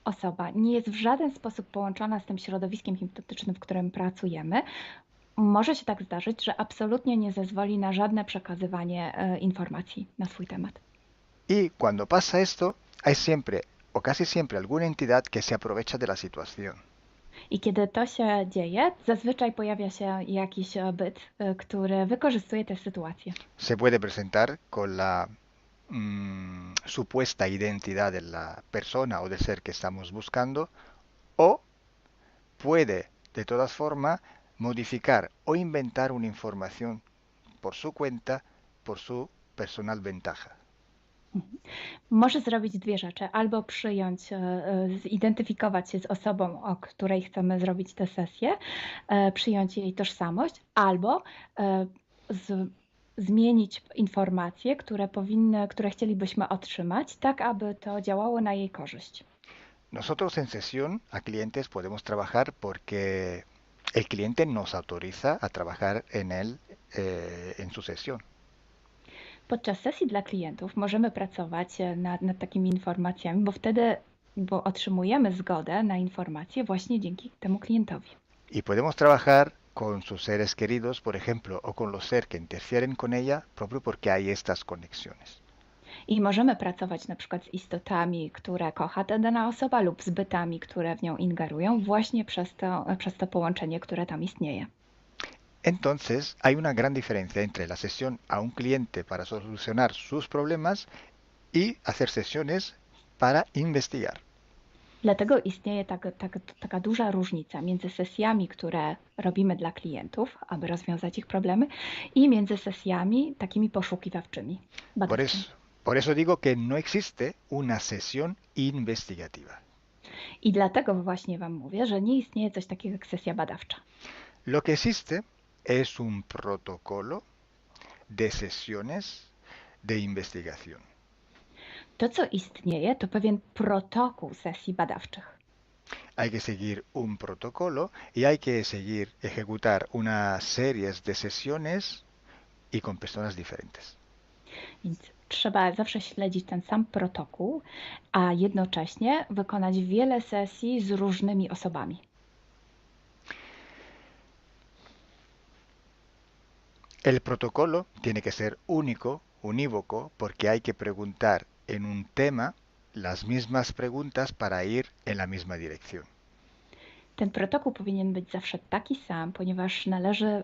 osoba nie jest w żaden sposób połączona z tym środowiskiem hipnotycznym, w którym pracujemy, może się tak zdarzyć, że absolutnie nie zezwoli na żadne przekazywanie informacji na swój temat. Y cuando pasa esto, hay siempre o casi siempre alguna entidad que se aprovecha de la situación. I kiedy to się dzieje, zazwyczaj pojawia się jakiś byt, który wykorzystuje tę sytuację. Se puede presentar con la supuesta identidad de la persona o del ser que estamos buscando, o puede, de todas formas, modificar o inventar una información por su cuenta, por su personal ventaja. Może zrobić dwie rzeczy. Albo przyjąć, zidentyfikować się z osobą, o której chcemy zrobić tę sesję, przyjąć jej tożsamość, albo zmienić informacje, które chcielibyśmy otrzymać, tak aby to działało na jej korzyść. Nosotros en sesión a clientes podemos trabajar porque el cliente nos autoriza a trabajar en él, en su sesión. Podczas sesji dla klientów możemy pracować nad takimi informacjami, bo otrzymujemy zgodę na informacje właśnie dzięki temu klientowi. Y podemos trabajar con sus seres queridos, por ejemplo, o con los seres que interfieren con ella, propio porque hay estas conexiones. I możemy pracować na przykład z istotami, które kocha ta dana osoba lub z bytami, które w nią ingerują właśnie przez to połączenie, które tam istnieje. Entonces, hay una gran diferencia entre la sesión a un cliente para solucionar sus problemas y hacer sesiones para investigar. Dlatego istnieje taka duża różnica między sesjami, które robimy dla klientów, aby rozwiązać ich problemy, i między sesjami takimi poszukiwawczymi, badawczymi. Por eso digo que no existe una sesión investigativa. I dlatego właśnie Wam mówię, że nie istnieje coś takiego jak sesja badawcza. Lo que existe es un protocolo de sesiones de investigación. To, co istnieje, to pewien protokół sesji badawczych. Hay que seguir un protocolo y hay que ejecutar una serie de sesiones y con personas diferentes. Więc trzeba zawsze śledzić ten sam protokół, a jednocześnie wykonać wiele sesji z różnymi osobami. El protocolo tiene que ser único, unívoco, porque hay que preguntar en un tema las mismas preguntas para ir en la misma dirección. Ten protokół powinien być zawsze taki sam, ponieważ należy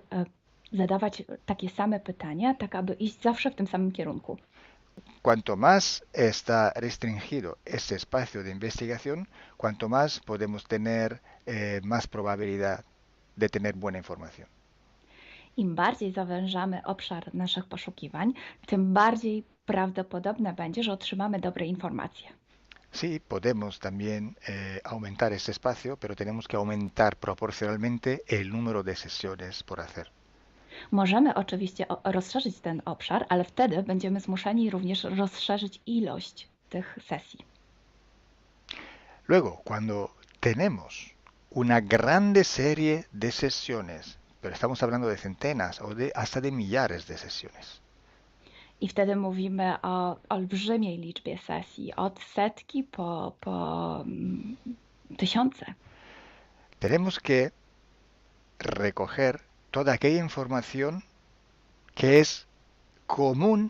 zadawać takie same pytania, tak aby iść zawsze w tym samym kierunku. Cuanto más está restringido ese espacio de investigación, cuanto más podemos tener más probabilidad de tener buena información. Im bardziej zawężamy obszar naszych poszukiwań, tym bardziej prawdopodobne będzie, że otrzymamy dobre informacje. Sí, podemos también aumentar ese espacio, pero tenemos que aumentar proporcionalmente el número de sesiones por hacer. Możemy oczywiście rozszerzyć ten obszar, ale wtedy będziemy zmuszeni również rozszerzyć ilość tych sesji. Luego, cuando tenemos una grande serie de sesiones, pero estamos hablando de centenas o hasta de millares de sesiones. I wtedy mówimy o olbrzymiej liczbie sesji, od setki po tysiące. Tenemos que recoger toda aquella información que es común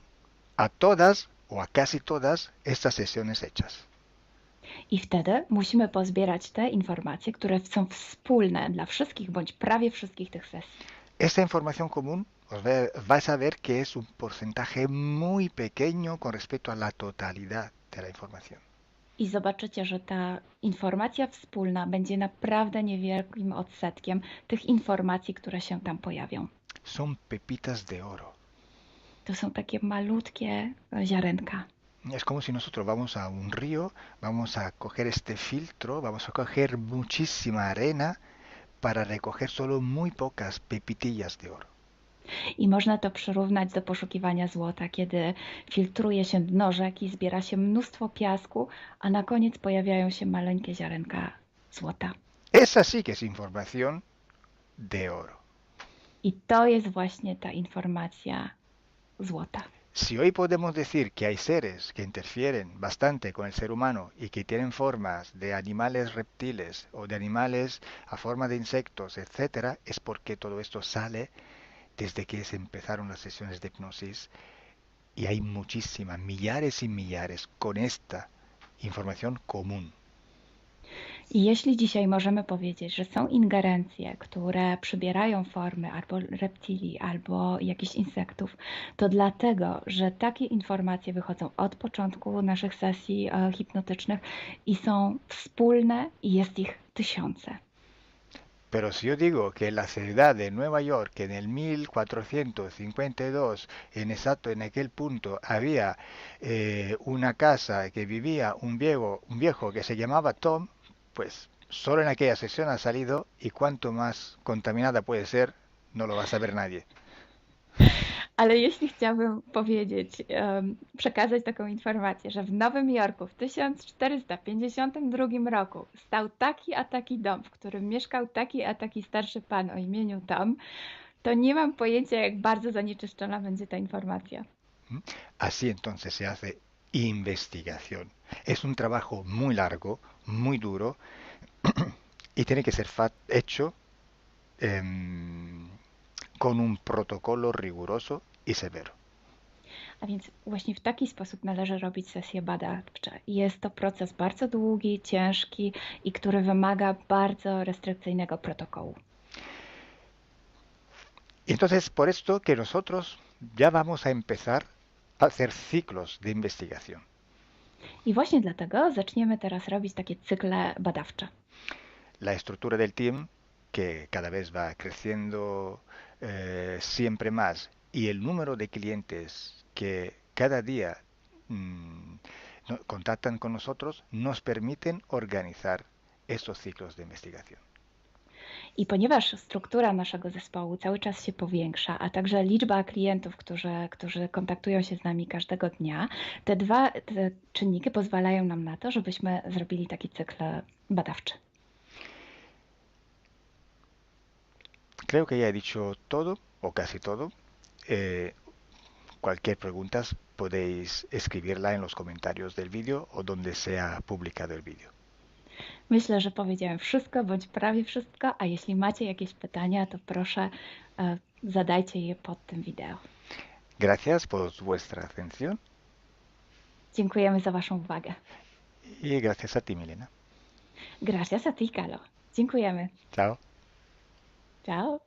a todas o a casi todas estas sesiones hechas. I wtedy musimy pozbierać te informacje, które są wspólne dla wszystkich bądź prawie wszystkich tych sesji. Esta información común vais a ver que es un porcentaje muy pequeño con respecto a la totalidad de la información. I zobaczycie, że ta informacja wspólna będzie naprawdę niewielkim odsetkiem tych informacji, które się tam pojawią. Son pepitas de oro. To są takie malutkie ziarenka. Es como si nosotros vamos a un río, vamos a coger este filtro, vamos a coger muchísima arena para recoger solo muy pocas pepitillas de oro. I można to przyrównać do poszukiwania złota, kiedy filtruje się dno rzeki, zbiera się mnóstwo piasku, a na koniec pojawiają się maleńkie ziarenka złota. Esa sí que es información de oro. I to jest właśnie ta informacja złota. Si hoy podemos decir que hay seres que interfieren bastante con el ser humano y que tienen formas de animales reptiles o de animales a forma de insectos, etc., es porque todo esto sale desde que se empezaron las sesiones de hipnosis y hay muchísimas, millares y millares con esta información común. I jeśli dzisiaj możemy powiedzieć, że są ingerencje, które przybierają formy albo reptilii, albo jakichś insektów, to dlatego, że takie informacje wychodzą od początku naszych sesji hipnotycznych i są wspólne i jest ich tysiące. Pero si yo digo que en la ciudad de Nueva York, en el 1452, en aquel punto, había una casa que vivía un viejo que se llamaba Tom, pues solo en aquella sesión ha salido y cuanto más contaminada puede ser, no lo va a saber nadie. Ale jeśli chciałabym powiedzieć, przekazać taką informację, że w Nowym Jorku w 1452 roku stał taki a taki dom, w którym mieszkał taki a taki starszy pan o imieniu Tom, to nie mam pojęcia, jak bardzo zanieczyszczona będzie ta informacja. Así entonces se hace investigación. Es un trabajo muy largo, muy duro y tiene que ser hecho con un protocolo riguroso y severo. A więc właśnie w taki sposób należy robić sesje badawcze. Jest to proces bardzo długi, ciężki i który wymaga bardzo restrykcyjnego protokołu. Y entonces por esto que nosotros ya vamos a empezar a hacer ciclos de investigación. I właśnie dlatego zaczniemy teraz robić takie cykle badawcze. La estructura del team, que cada vez va creciendo siempre más, y el número de clientes que cada día contactan con nosotros, nos permiten organizar estos ciclos de investigación. I ponieważ struktura naszego zespołu cały czas się powiększa, a także liczba klientów, którzy kontaktują się z nami każdego dnia, te czynniki pozwalają nam na to, żebyśmy zrobili taki cykl badawczy. Creo que ya he dicho todo, o casi todo. Cualquier pregunta podéis escribirla en los comentarios del vídeo o donde sea publicado el vídeo. Myślę, że powiedziałem wszystko, bądź prawie wszystko, a jeśli macie jakieś pytania, to proszę zadajcie je pod tym wideo. Gracias por vuestra atención. Dziękujemy za Waszą uwagę. Y gracias a ti, Milena. Gracias a ti, Kalo. Dziękujemy. Chao. Ciao.